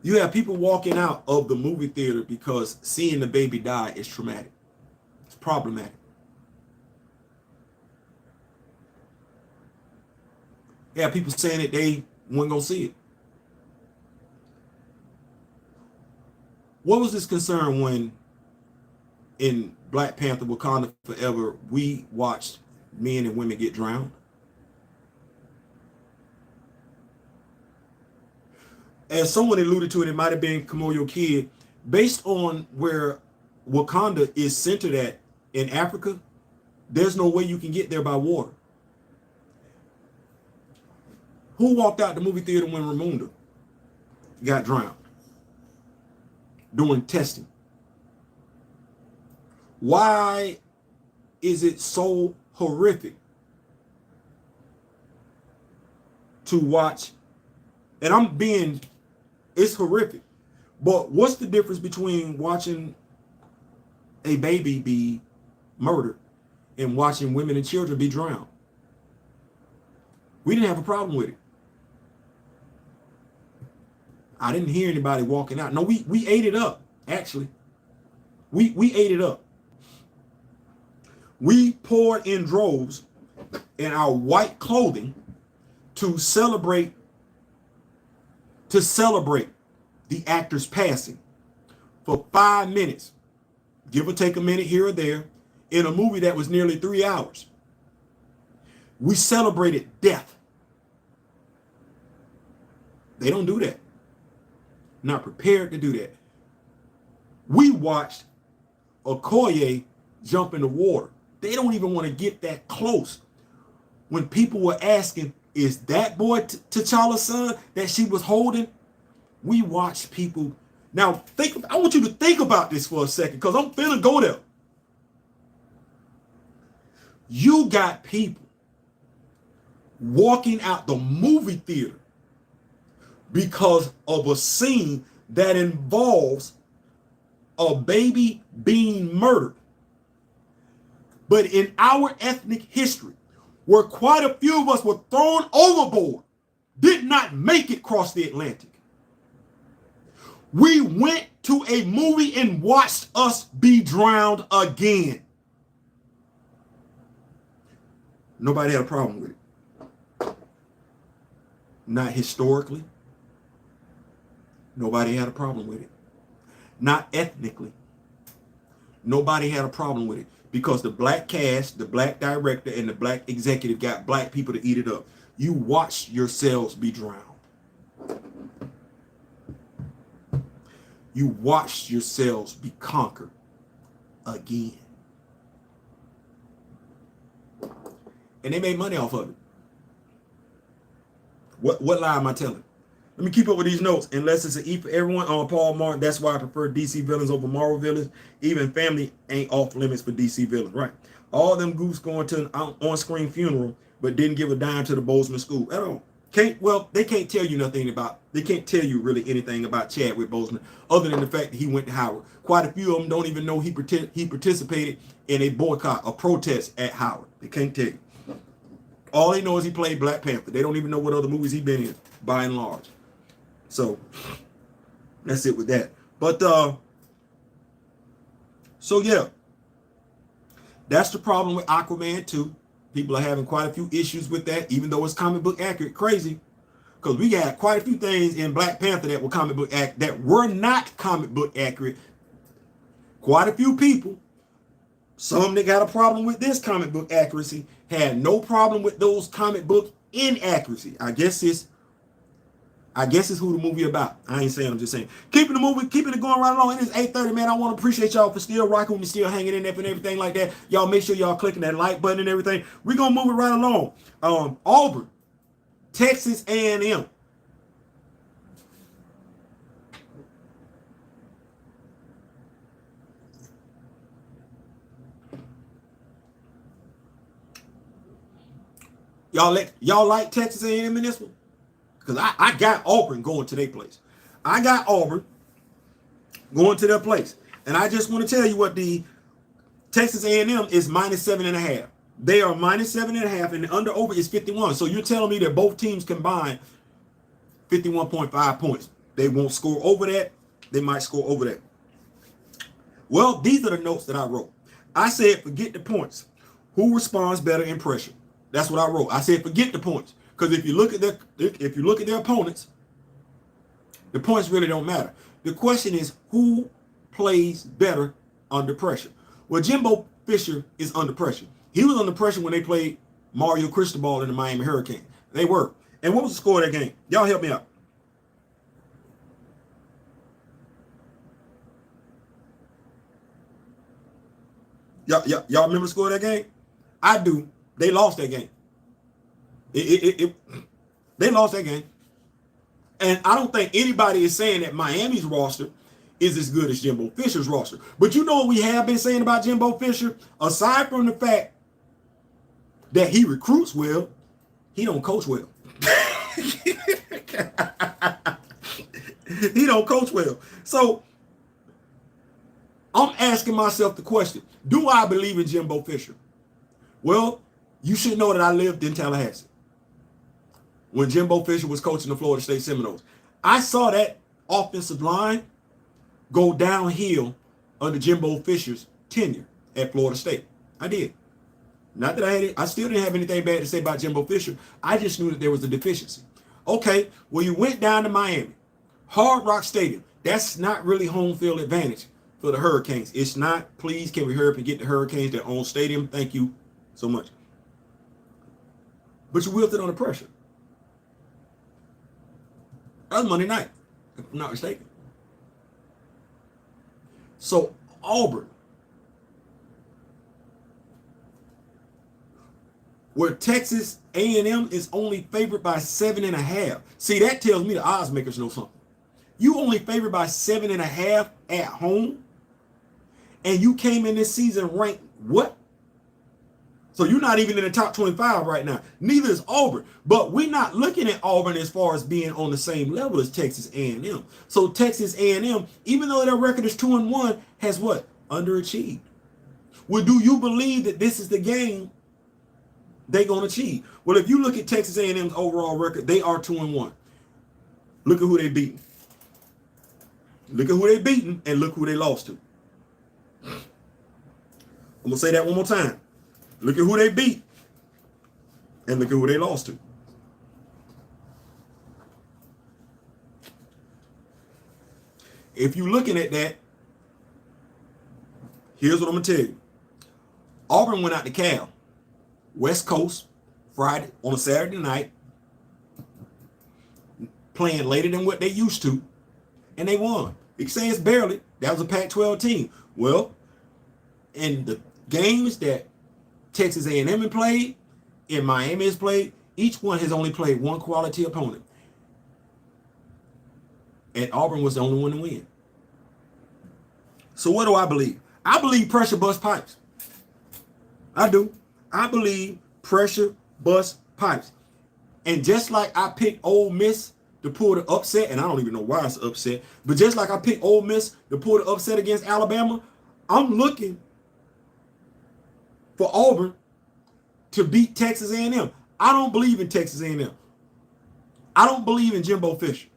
You have people walking out of the movie theater because seeing the baby die is traumatic. It's problematic. Yeah, people saying that they weren't gonna see it. What was this concern when in Black Panther Wakanda Forever we watched men and women get drowned? As someone alluded to it might have been Kamoyo Kid, based on where Wakanda is centered at in Africa, there's no way you can get there by water. Who walked out the movie theater when Ramunda got drowned doing testing? Why is it so horrific to watch? And it's horrific. But what's the difference between watching a baby be murdered and watching women and children be drowned? We didn't have a problem with it. I didn't hear anybody walking out. No, we ate it up, actually. We ate it up. We poured in droves in our white clothing to celebrate the actor's passing for 5 minutes, give or take a minute here or there, in a movie that was nearly 3 hours. We celebrated death. They don't do that. Not prepared to do that. We watched Okoye jump in the water. They don't even want to get that close. When people were asking, is that boy T'Challa's son that she was holding? We watched people. Now, I want you to think about this for a second, because I'm finna go there. You got people walking out the movie theater because of a scene that involves a baby being murdered. But in our ethnic history, where quite a few of us were thrown overboard, did not make it across the Atlantic, we went to a movie and watched us be drowned again. Nobody had a problem with it. Not historically. Nobody had a problem with it. Not ethnically. Nobody had a problem with it. Because the black cast, the black director, and the black executive got black people to eat it up. You watched yourselves be drowned. You watched yourselves be conquered again. And they made money off of it. What lie am I telling? Let me keep up with these notes. Unless it's an E for everyone on Paul Martin, that's why I prefer DC villains over Marvel villains. Even family ain't off limits for DC villains, right? All them goofs going to an on-screen funeral, but didn't give a dime to the Bozeman school at all. They can't tell you they can't tell you really anything about Chadwick Boseman, other than the fact that he went to Howard. Quite a few of them don't even know he participated in a boycott, a protest at Howard. They can't tell you. All they know is he played Black Panther. They don't even know what other movies he's been in, by and large. So that's it with that. But so yeah, that's the problem with Aquaman 2. People are having quite a few issues with that, even though it's comic book accurate. Crazy, because we got quite a few things in Black Panther that were that were not comic book accurate. Quite a few people Some that got a problem with this comic book accuracy had no problem with those comic book inaccuracy. I guess it's who the movie about. I ain't saying, I'm just saying. Keeping it going right along. It is 8:30, man. I want to appreciate y'all for still rocking with me, still hanging in there and everything like that. Y'all make sure y'all clicking that like button and everything. We're going to move it right along. Auburn, Texas A&M. Y'all like Texas A&M in this one? Because I got Auburn going to their place. I got Auburn going to their place. And I just want to tell you what the Texas A&M is -7.5. They are -7.5, and the under-over is 51. So you're telling me that both teams combined 51.5 points. They won't score over that. They might score over that. Well, these are the notes that I wrote. I said, forget the points. Who responds better in pressure? That's what I wrote. I said, forget the points. Because if you look at their opponents, the points really don't matter. The question is, who plays better under pressure? Well, Jimbo Fisher is under pressure. He was under pressure when they played Mario Cristobal in the Miami Hurricane. They were. And what was the score of that game? Y'all help me out. Y'all remember the score of that game? I do. They lost that game. They lost that game. And I don't think anybody is saying that Miami's roster is as good as Jimbo Fisher's roster. But you know what we have been saying about Jimbo Fisher? Aside from the fact that he recruits well, he don't coach well. He don't coach well. So I'm asking myself the question, do I believe in Jimbo Fisher? Well, you should know that I lived in Tallahassee when Jimbo Fisher was coaching the Florida State Seminoles. I saw that offensive line go downhill under Jimbo Fisher's tenure at Florida State. I did. Not that I still didn't have anything bad to say about Jimbo Fisher. I just knew that there was a deficiency. Okay, well, you went down to Miami, Hard Rock Stadium. That's not really home field advantage for the Hurricanes. It's not. Please, can we hurry up and get the Hurricanes their own stadium? Thank you so much. But you wilted under pressure. That was Monday night, if I'm not mistaken. So Auburn, where Texas A&M is only favored by 7.5. See, that tells me the odds makers know something. You only favored by 7.5 at home, and you came in this season ranked what? So you're not even in the top 25 right now. Neither is Auburn. But we're not looking at Auburn as far as being on the same level as Texas A&M. So Texas A&M, even though their record is 2-1, has what? Underachieved. Well, do you believe that this is the game they're going to achieve? Well, if you look at Texas A&M's overall record, they are 2-1. Look at who they beat. Look at who they beaten, and look who they lost to. I'm going to say that one more time. Look at who they beat, and look at who they lost to. If you're looking at that, here's what I'm going to tell you. Auburn went out to Cal, West Coast, Friday, on a Saturday night, playing later than what they used to, and they won. You can say it's barely. That was a Pac-12 team. Well, in the games that Texas A&M has played, and Miami has played, each one has only played one quality opponent. And Auburn was the only one to win. So what do I believe? I believe pressure busts pipes. I do. I believe pressure busts pipes. And just like I picked Ole Miss to pull the upset, and I don't even know why it's upset, but just like I picked Ole Miss to pull the upset against Alabama, I'm looking for Auburn to beat Texas A&M. I don't believe in Texas A&M. I don't believe in Jimbo Fisher.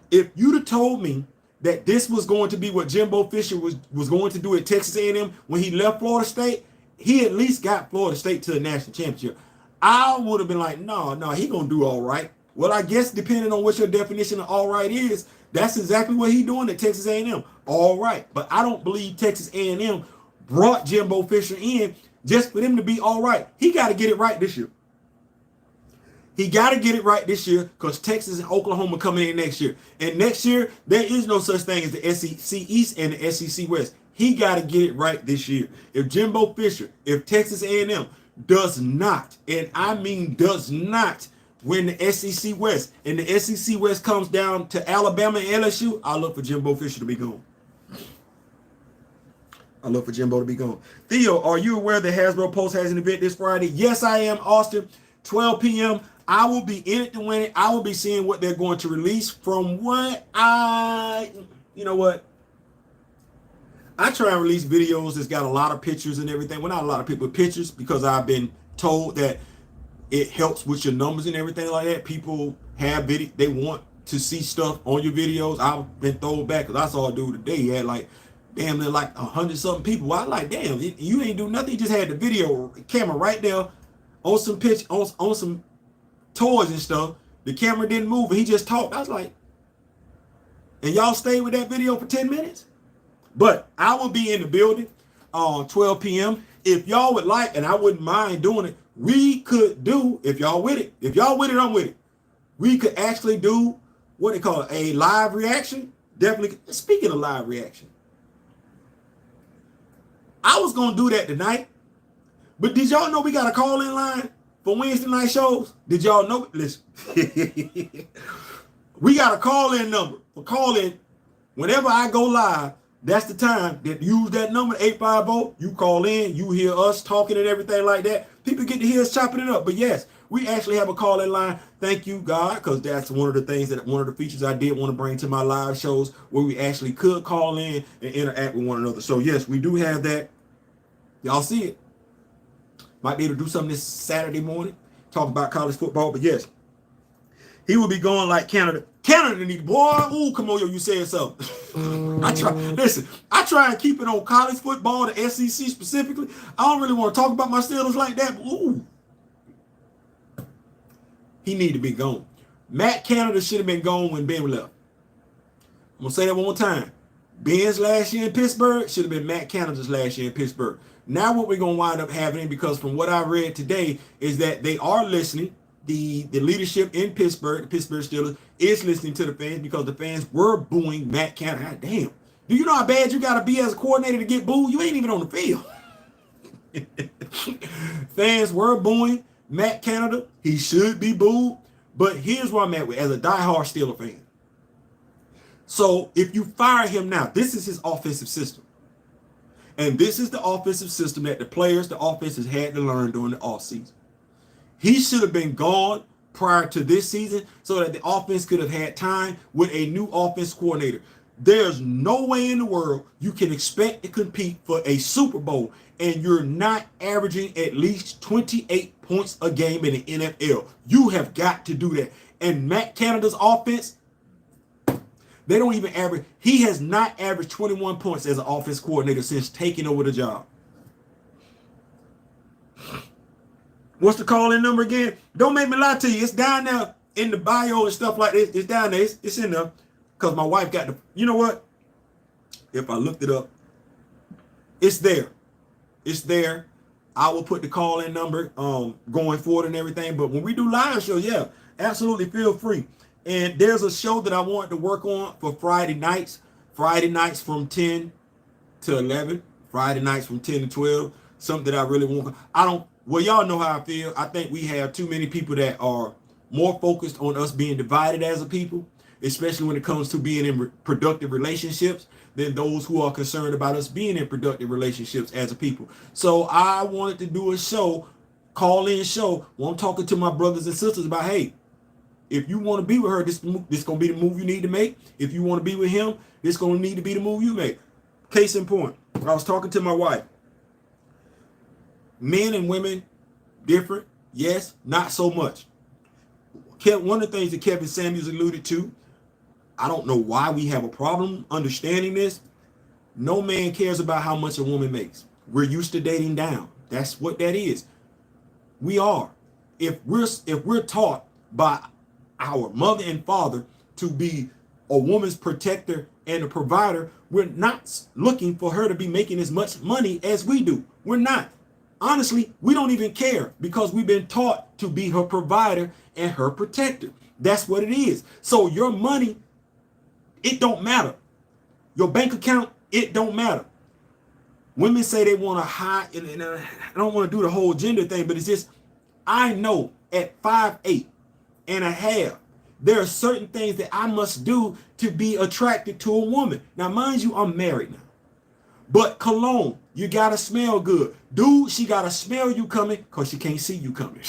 If you'd have told me that this was going to be what Jimbo Fisher was going to do at Texas A&M when he left Florida State, he at least got Florida State to the national championship. I would have been like, no, he gonna do all right. Well, I guess depending on what your definition of all right is, that's exactly what he's doing at Texas A&M. All right. But I don't believe Texas A&M brought Jimbo Fisher in just for them to be all right. He got to get it right this year. He got to get it right this year because Texas and Oklahoma coming in next year. And next year, there is no such thing as the SEC East and the SEC West. He got to get it right this year. If Jimbo Fisher, if Texas A&M does not, and I mean does not, win the SEC West, and the SEC West comes down to Alabama and LSU, I look for Jimbo Fisher to be gone. I look for Jimbo to be gone. Theo, are you aware that Hasbro Post has an event this Friday? Yes, I am, Austin. 12 p.m. I will be in it to win it. I will be seeing what they're going to release. From what you know what? I try and release videos that's got a lot of pictures and everything. Well, not a lot of people with pictures because I've been told that it helps with your numbers and everything like that. People have video, they want to see stuff on your videos. I've been thrown back because I saw a dude today. He had like damn near like 100-something people. Well, I like, damn, you ain't do nothing. You just had the video camera right there on some pitch on some toys and stuff. The camera didn't move and he just talked. I was like, and y'all stayed with that video for 10 minutes? But I will be in the building on 12 p.m. If y'all would like, and I wouldn't mind doing it, we could do, if y'all with it. If y'all with it, I'm with it. We could actually do what they call a live reaction. Definitely. Speaking of live reaction, I was going to do that tonight. But did y'all know we got a call-in line for Wednesday night shows? Did y'all know? Listen. We got a call-in number for call-in. Whenever I go live, that's the time that use that number, 850. You call in, you hear us talking and everything like that. People get to hear us chopping it up. But yes, we actually have a call-in line. Thank you, God, because that's one of the things that one of the features I did want to bring to my live shows where we actually could call in and interact with one another. So yes, we do have that. Y'all see it. Might be able to do something this Saturday morning, talk about college football. But yes, he will be going like Canada. Canada need, boy, ooh, come on, yo, you said something. I try and keep it on college football, the SEC specifically. I don't really want to talk about my Steelers like that, but ooh. He need to be gone. Matt Canada should have been gone when Ben left. I'm going to say that one more time. Ben's last year in Pittsburgh should have been Matt Canada's last year in Pittsburgh. Now what we're going to wind up having, because from what I read today, is that they are listening. The leadership in Pittsburgh, the Pittsburgh Steelers, is listening to the fans because the fans were booing Matt Canada. God damn. Do you know how bad you got to be as a coordinator to get booed? You ain't even on the field. Fans were booing Matt Canada. He should be booed. But here's where I'm at with as a diehard Steeler fan. So if you fire him now, this is his offensive system. And this is the offensive system that the players, the offenses had to learn during the offseason. He should have been gone prior to this season so that the offense could have had time with a new offense coordinator. There's no way in the world you can expect to compete for a Super Bowl and you're not averaging at least 28 points a game in the NFL. You have got to do that. And Matt Canada's offense, they don't even average. He has not averaged 21 points as an offense coordinator since taking over the job. What's the call-in number again? Don't make me lie to you. It's down there in the bio and stuff like this. It's down there. It's in there. Because my wife got the... You know what? If I looked it up, it's there. It's there. I will put the call-in number going forward and everything. But when we do live shows, yeah, absolutely feel free. And there's a show that I wanted to work on for Friday nights. Friday nights from 10 to 11. Friday nights from 10 to 12. Something that I really want. Well, y'all know how I feel. I think we have too many people that are more focused on us being divided as a people, especially when it comes to being in productive relationships, than those who are concerned about us being in productive relationships as a people. So I wanted to do a show, call-in show, where I'm talking to my brothers and sisters about, hey, if you want to be with her, this going to be the move you need to make. If you want to be with him, this going to need to be the move you make. Case in point, I was talking to my wife. Men and women, different. Yes, not so much. One of the things that Kevin Samuels alluded to, I don't know why we have a problem understanding this. No man cares about how much a woman makes. We're used to dating down. That's what that is. We are. If we're taught by our mother and father to be a woman's protector and a provider, we're not looking for her to be making as much money as we do. We're not. Honestly, we don't even care because we've been taught to be her provider and her protector. That's what it is. So your money, it don't matter. Your bank account, it don't matter. Women say they want to hide, and I don't want to do the whole gender thing, but it's just, I know at 5'8.5", there are certain things that I must do to be attracted to a woman. Now, mind you, I'm married now. But cologne, you gotta smell good. Dude, she gotta smell you coming because she can't see you coming.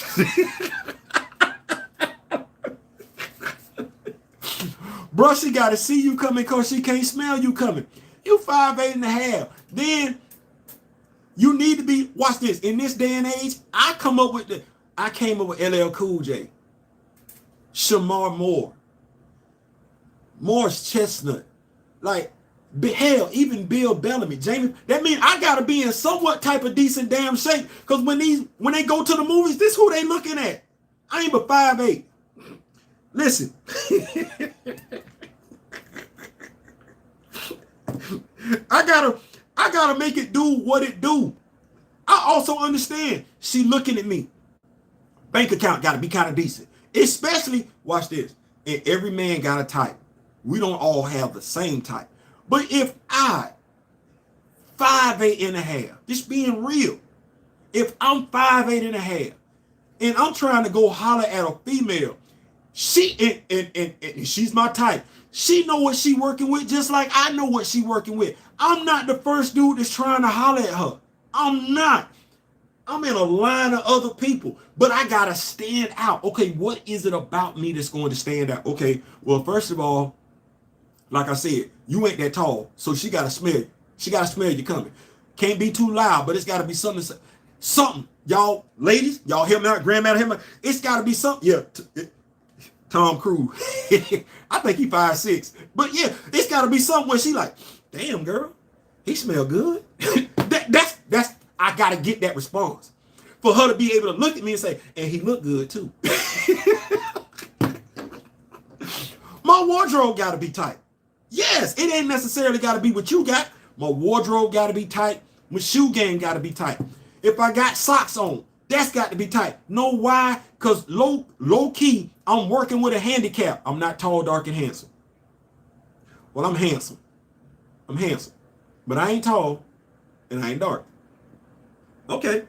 Bro, she gotta see you coming because she can't smell you coming. You 5'8.5". Then you need to be, watch this, in this day and age, I came up with LL Cool J, Shamar Moore, Morris Chestnut, like, hell, even Bill Bellamy, Jamie. That means I gotta be in somewhat type of decent damn shape, because when they go to the movies, this who they looking at. I ain't but 5'8". Listen. I gotta make it do what it do. I also understand she looking at me. Bank account gotta be kind of decent. Especially, watch this, and every man got a type. We don't all have the same type. But if I, 5'8.5", just being real, if I'm 5'8.5", and I'm trying to go holler at a female, she and she's my type. She know what she working with just like I know what she working with. I'm not the first dude that's trying to holler at her. I'm not. I'm in a line of other people, but I gotta stand out. Okay, what is it about me that's going to stand out? Okay, well, first of all, like I said, you ain't that tall, so she gotta smell you. She gotta smell you coming. Can't be too loud, but it's gotta be something. Something, y'all, ladies, y'all hear me out, grandma, hear me. It's gotta be something. Yeah, Tom Cruise. I think he 5'6", but yeah, it's gotta be something where she like, damn girl, he smell good. that's I gotta get that response for her to be able to look at me and say, and he look good too. My wardrobe gotta be tight. Yes, it ain't necessarily got to be what you got. My wardrobe got to be tight. My shoe game got to be tight. If I got socks on, that's got to be tight. Know why? Because low key, I'm working with a handicap. I'm not tall, dark, and handsome. Well, I'm handsome. I'm handsome. But I ain't tall, and I ain't dark. Okay.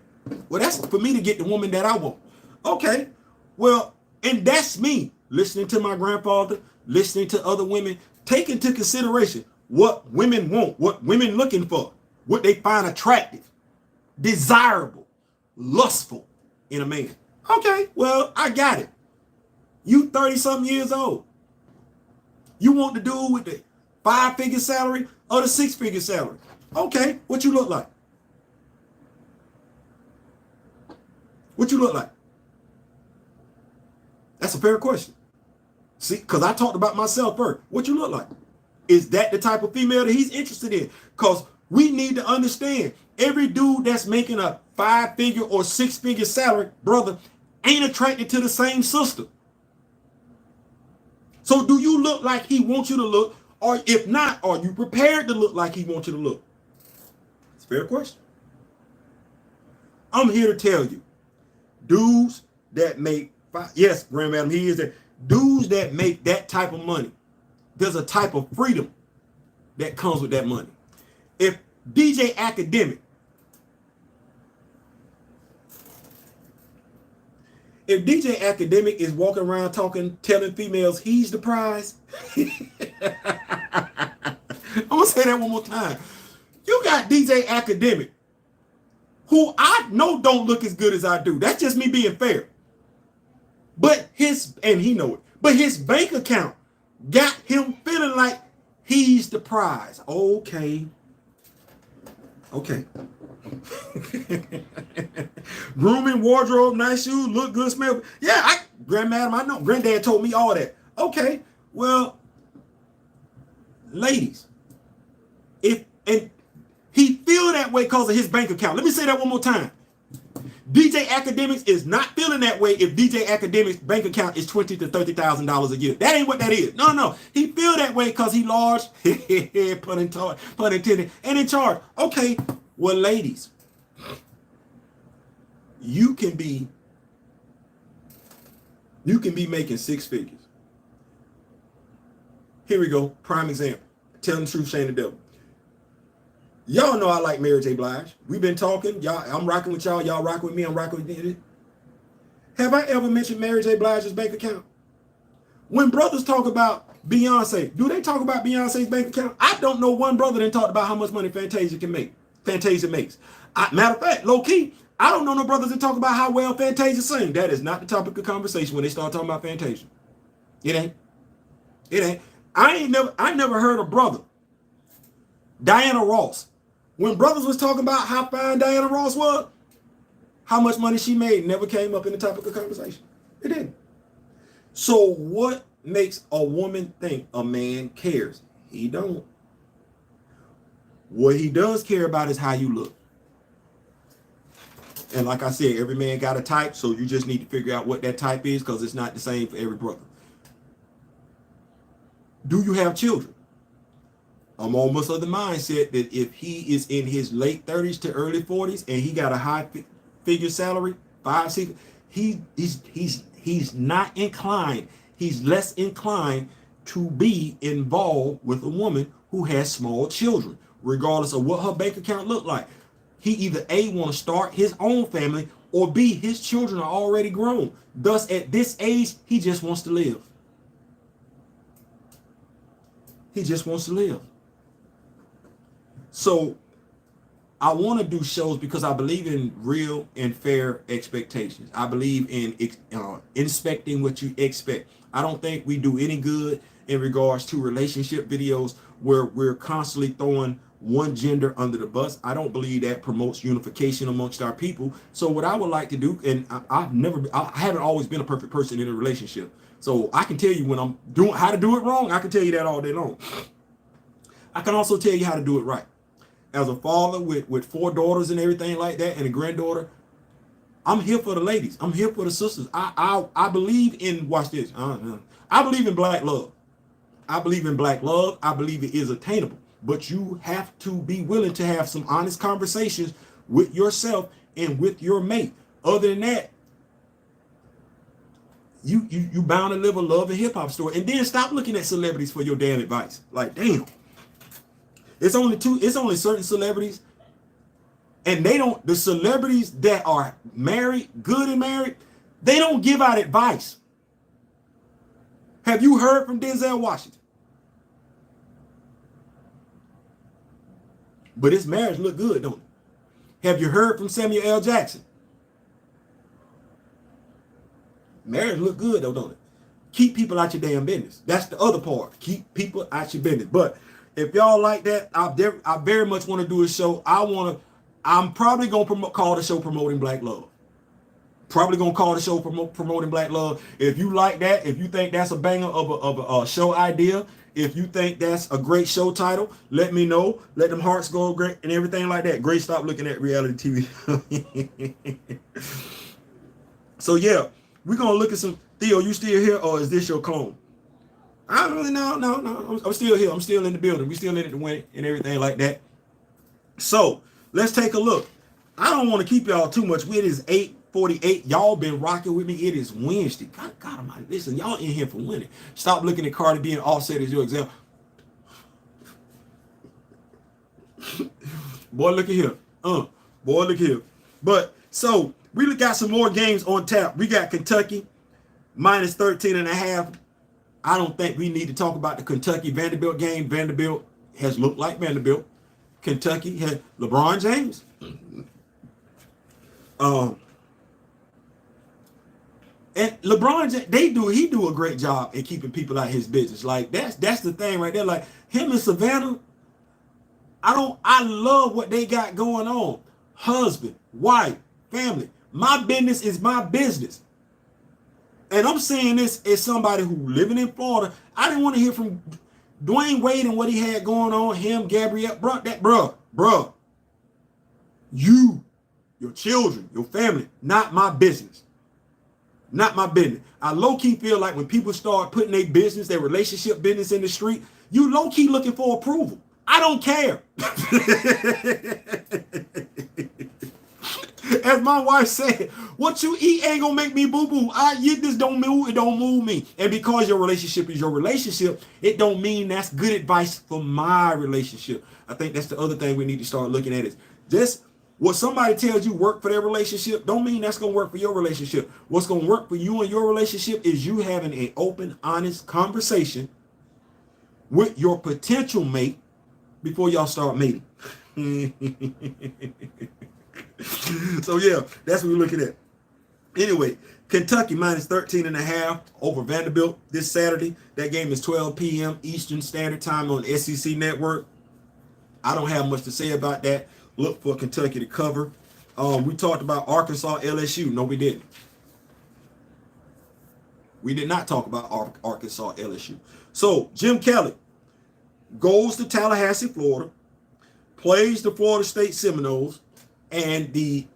Well, that's for me to get the woman that I want. Okay. Well, and that's me listening to my grandfather, listening to other women. Take into consideration what women want, what women looking for, what they find attractive, desirable, lustful in a man. Okay, well, I got it. You 30-something years old. You want the dude with the 5-figure salary or the 6-figure salary. Okay, what you look like? What you look like? That's a fair question. See, because I talked about myself first. What you look like? Is that the type of female that he's interested in? Because we need to understand, every dude that's making a 5-figure or 6-figure salary, brother, ain't attracted to the same sister. So do you look like he wants you to look? Or if not, are you prepared to look like he wants you to look? It's a fair question. I'm here to tell you, dudes that make, yes, grandmadam, he is there. Dudes that make that type of money, there's a type of freedom that comes with that money. If DJ Academic, is walking around telling females he's the prize, I'm gonna say that one more time. You got DJ Academic, who I know don't look as good as I do. That's just me being fair. But and he know it, but his bank account got him feeling like he's the prize. Okay. Grooming, wardrobe, nice shoes, look good, smell. Yeah, grandmadam, I know. Granddad told me all that. Okay, well, ladies, and he feel that way because of his bank account. Let me say that one more time. DJ Academics is not feeling that way if DJ Academics bank account is $20,000 to $30,000 a year. That ain't what that is. No. He feel that way because he large, pun intended, and in charge. Okay, well, ladies, you can be making six figures. Here we go. Prime example. Telling the truth, shame the devil. Y'all know I like Mary J. Blige. We've been talking. Y'all, I'm rocking with y'all. Y'all rocking with me. I'm rocking with you. Have I ever mentioned Mary J. Blige's bank account? When brothers talk about Beyonce, do they talk about Beyonce's bank account? I don't know one brother that talked about how much money Fantasia makes. Matter of fact, low key, I don't know no brothers that talk about how well Fantasia sing. That is not the topic of conversation when they start talking about Fantasia. It ain't. I never heard a brother, Diana Ross. When brothers was talking about how fine Diana Ross was, how much money she made never came up in the topic of conversation. It didn't. So what makes a woman think a man cares? He don't. What he does care about is how you look. And like I said, every man got a type, so you just need to figure out what that type is because it's not the same for every brother. Do you have children? I'm almost of the mindset that if he is in his late 30s to early 40s and he got a high figure salary, 5, 6, he's not inclined. He's less inclined to be involved with a woman who has small children, regardless of what her bank account look like. He either A, want to start his own family, or B, his children are already grown. Thus, at this age, he just wants to live. He just wants to live. So I want to do shows because I believe in real and fair expectations. I believe in inspecting what you expect. I don't think we do any good in regards to relationship videos where we're constantly throwing one gender under the bus. I don't believe that promotes unification amongst our people. So what I would like to do, and I haven't always been a perfect person in a relationship. So I can tell you when I'm doing how to do it wrong. I can tell you that all day long. I can also tell you how to do it right. As a father with 4 daughters and everything like that, and a granddaughter, I'm here for the ladies. I'm here for the sisters. I believe in, watch this. I believe in black love. I believe in black love. I believe it is attainable. But you have to be willing to have some honest conversations with yourself and with your mate. Other than that, you bound to live a love and hip hop story. And then stop looking at celebrities for your damn advice. Like, damn. It's only certain celebrities, and the celebrities that are married, good and married, they don't give out advice. Have you heard from Denzel Washington? But his marriage look good, don't it? Have you heard from Samuel L. Jackson? Marriage look good though, don't it? Keep people out your damn business. That's the other part. Keep people out your business. But if y'all like that, I very much want to do a show. I'm probably going to call the show Promoting Black Love. Probably going to call the show Promoting Black Love. If you like that, if you think that's a banger of a show idea, if you think that's a great show title, let me know. Let them hearts go great and everything like that. Great, stop looking at reality TV. So yeah, we're going to look at some. Theo, you still here or is this your clone? I don't really know. No. I'm still here. I'm still in the building. We still in it to win it and everything like that. So let's take a look. I don't want to keep y'all too much. It is 8:48. Y'all been rocking with me. It is Wednesday. God Almighty. Listen, y'all in here for winning. Stop looking at Cardi B and Offset as your example. Boy, look at here. Boy, look here. But so we got some more games on tap. We got Kentucky minus 13.5. I don't think we need to talk about the Kentucky Vanderbilt game. Vanderbilt has looked like Vanderbilt. Kentucky has LeBron James. And LeBron, he do a great job in keeping people out of his business. Like that's the thing right there. Like him and Savannah, I love what they got going on. Husband, wife, family. My business is my business. And I'm saying this as somebody who living in Florida. I didn't want to hear from Dwayne Wade and what he had going on. Him, Gabrielle, bruh. You your children, your family, not my business. Not my business. I low-key feel like when people start putting their business, their relationship business in the street, you low-key looking for approval. I don't care. As my wife said, what you eat ain't gonna make me boo-boo. I eat this, don't move, it don't move me. And because your relationship is your relationship, it don't mean that's good advice for my relationship. I think that's the other thing we need to start looking at is just what somebody tells you work for their relationship don't mean that's gonna work for your relationship. What's gonna work for you and your relationship is you having an open, honest conversation with your potential mate before y'all start mating. So yeah, that's what we're looking at. Anyway, Kentucky minus 13.5 over Vanderbilt this Saturday. That game is 12 p.m. Eastern Standard Time on SEC Network. I don't have much to say about that. Look for Kentucky to cover. We talked about Arkansas, LSU. No, we didn't. We did not talk about Arkansas, LSU. So Jim Kelly goes to Tallahassee, Florida, plays the Florida State Seminoles, and the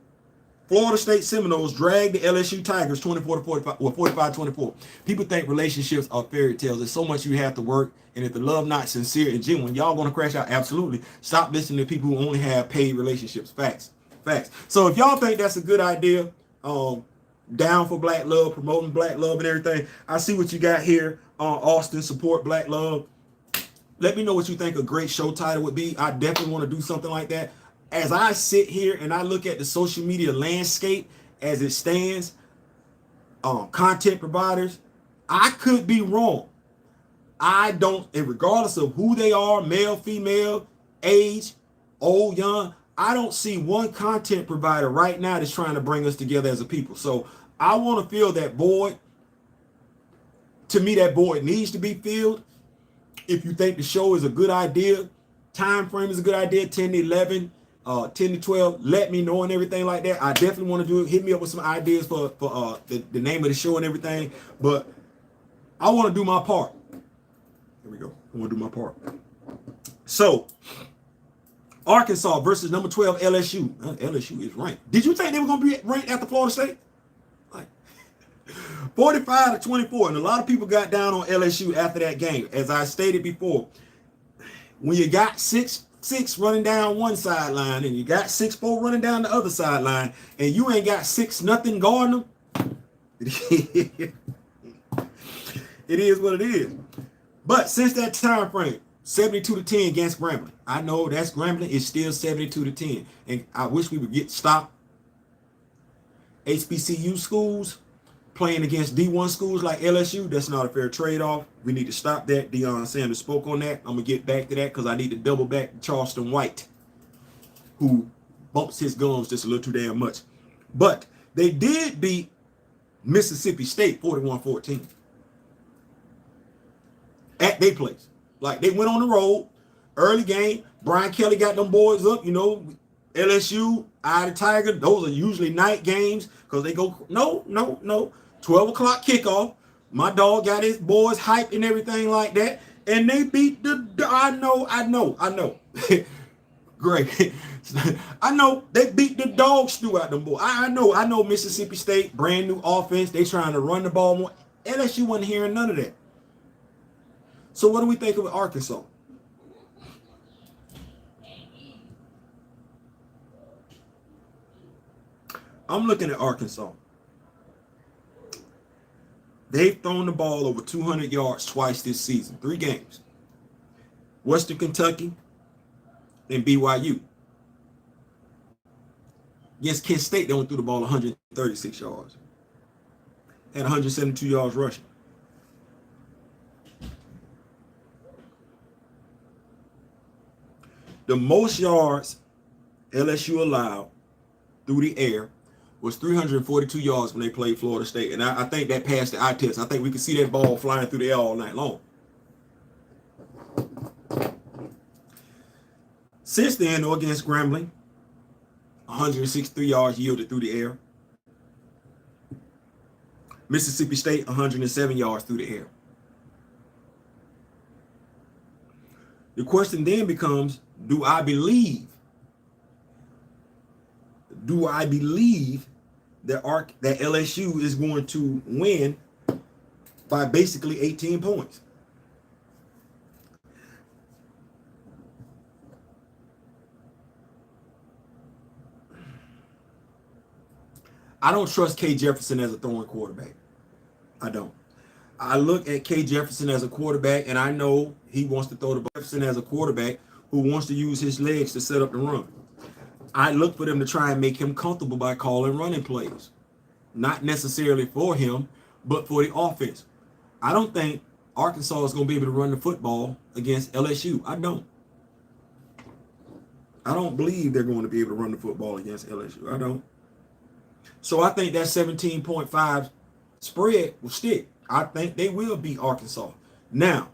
Florida State Seminoles drag the LSU Tigers 45-24. People think relationships are fairy tales. There's so much you have to work, and if the love not sincere and genuine, y'all gonna crash out. Absolutely. Stop listening to people who only have paid relationships. Facts. So if y'all think that's a good idea, down for black love, promoting black love and everything, I see what you got here. Austin, support black love. Let me know what you think a great show title would be. I definitely want to do something like that. As I sit here and I look at the social media landscape as it stands, content providers, I could be wrong. I don't, and regardless of who they are, male, female, age, old, young, I don't see one content provider right now that's trying to bring us together as a people. So I want to fill that void. To me, that void needs to be filled. If you think the show is a good idea, time frame is a good idea, 10 to 11, 10 to 12, let me know and everything like that. I definitely want to do it. Hit me up with some ideas for the name of the show and everything. But I want to do my part. Here we go. I want to do my part. So, Arkansas versus number 12 LSU. LSU is ranked. Did you think they were going to be ranked after Florida State? 45-24, and a lot of people got down on LSU after that game. As I stated before, when you got 6'6" running down one sideline and you got 6'4" running down the other sideline, and you ain't got 6-0 guarding them, it is what it is. But since that time frame, 72-10 against Grambling. I know that's Grambling is still 72-10, and I wish we would get stopped. HBCU schools playing against D1 schools like LSU, that's not a fair trade-off. We need to stop that. Deion Sanders spoke on that. I'm going to get back to that because I need to double back to Charleston White, who bumps his gums just a little too damn much. But they did beat Mississippi State 41-14 at their place. Like, they went on the road, early game. Brian Kelly got them boys up, LSU, Eye the Tiger. Those are usually night games because they go, no. 12 o'clock kickoff. My dog got his boys hyped and everything like that. And they beat I know. Great. I know they beat the dog stew out them boys. I know Mississippi State, brand new offense. They trying to run the ball more. LSU wasn't hearing none of that. So what do we think of Arkansas? I'm looking at Arkansas. They've thrown the ball over 200 yards twice this season, 3 games. Western Kentucky and BYU. Against Kent State, they only threw the ball 136 yards. And 172 yards rushing. The most yards LSU allowed through the air was 342 yards when they played Florida State. And I think that passed the eye test. I think we could see that ball flying through the air all night long. Since then, though, against Grambling, 163 yards yielded through the air. Mississippi State, 107 yards through the air. The question then becomes, do I believe do I believe that LSU is going to win by basically 18 points. I don't trust K. Jefferson as a throwing quarterback. I don't. I look at K. Jefferson as a quarterback, and I know he wants to throw the ball. Jefferson as a quarterback who wants to use his legs to set up the run. I look for them to try and make him comfortable by calling running plays. Not necessarily for him, but for the offense. I don't think Arkansas is going to be able to run the football against LSU. I don't. I don't believe they're going to be able to run the football against LSU. I don't. So I think that 17.5 spread will stick. I think they will beat Arkansas. Now,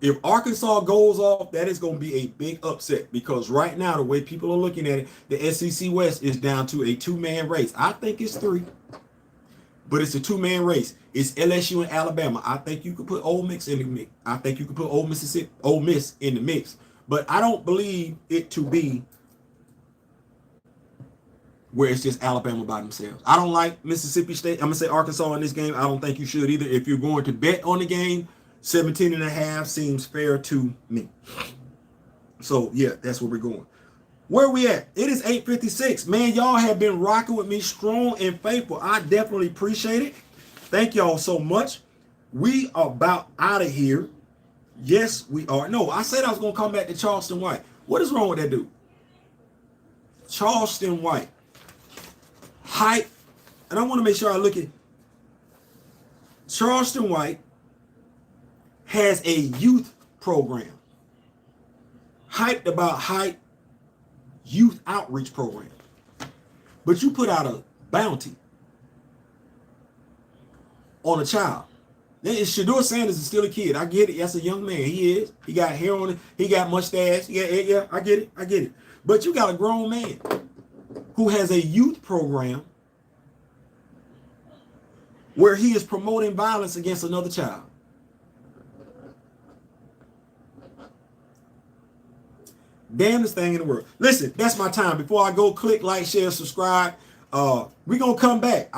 if Arkansas goes off, that is going to be a big upset because right now, the way people are looking at it, the SEC West is down to a two-man race. I think it's three, but it's a two-man race. It's LSU and Alabama. I think you could put Ole Miss in the mix. I think you could put Ole Miss in the mix, but I don't believe it to be where it's just Alabama by themselves. I don't like Mississippi State. I'm going to say Arkansas in this game. I don't think you should either. If you're going to bet on the game, 17.5 seems fair to me. So, yeah, that's where we're going. Where we at? It is 8:56. Man, y'all have been rocking with me strong and faithful. I definitely appreciate it. Thank y'all so much. We are about out of here. Yes, we are. No, I said I was going to come back to Charleston White. What is wrong with that dude? Charleston White. Hype. And I want to make sure I look at Charleston White has a youth program. Hyped about hype youth outreach program. But you put out a bounty on a child. Then Shedeur Sanders is still a kid. I get it. That's a young man. He is. He got hair on it. He got mustache. Yeah, I get it. I get it. But you got a grown man who has a youth program where he is promoting violence against another child. Damnest thing in the world. Listen, that's my time. Before I go, click, like, share, subscribe. We're going to come back.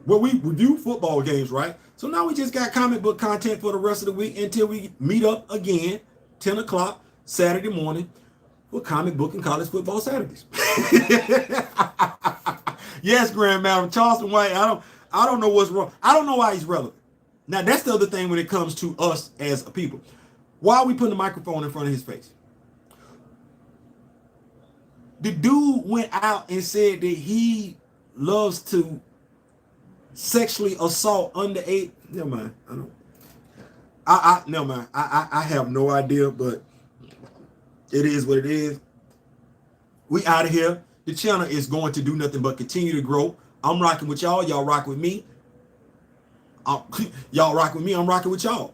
We review football games, right? So now we just got comic book content for the rest of the week until we meet up again, 10 o'clock, Saturday morning, for comic book and college football Saturdays. Yes, Grandma Charleston White. I don't know what's wrong. I don't know why he's relevant. Now that's the other thing when it comes to us as a people. Why are we putting the microphone in front of his face? The dude went out and said that he loves to sexually assault underage. Never mind. Never mind. I have no idea, but it is what it is. We out of here. The channel is going to do nothing but continue to grow. I'm rocking with y'all. Y'all rock with me. Y'all rock with me. I'm rocking with y'all.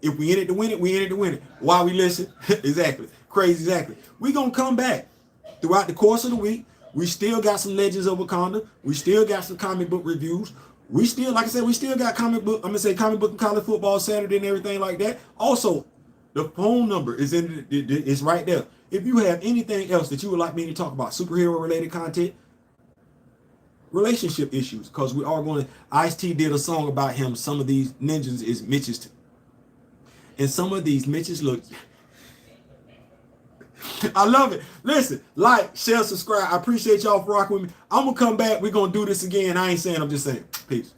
If we in it to win it, we in it to win it. Why we listen? Exactly. Crazy. Exactly. We going to come back throughout the course of the week. We still got some Legends of Wakanda. We still got some comic book reviews. We still, like I said, we still got comic book and college football Saturday and everything like that. Also, the phone number is right there. If you have anything else that you would like me to talk about, superhero related content, relationship issues, because we are going to, Ice-T did a song about him. Some of these ninjas is Mitches. And some of these Mitches look, I love it. Listen, like, share, subscribe. I appreciate y'all for rocking with me. I'm going to come back. We're going to do this again. I ain't saying, I'm just saying. Peace.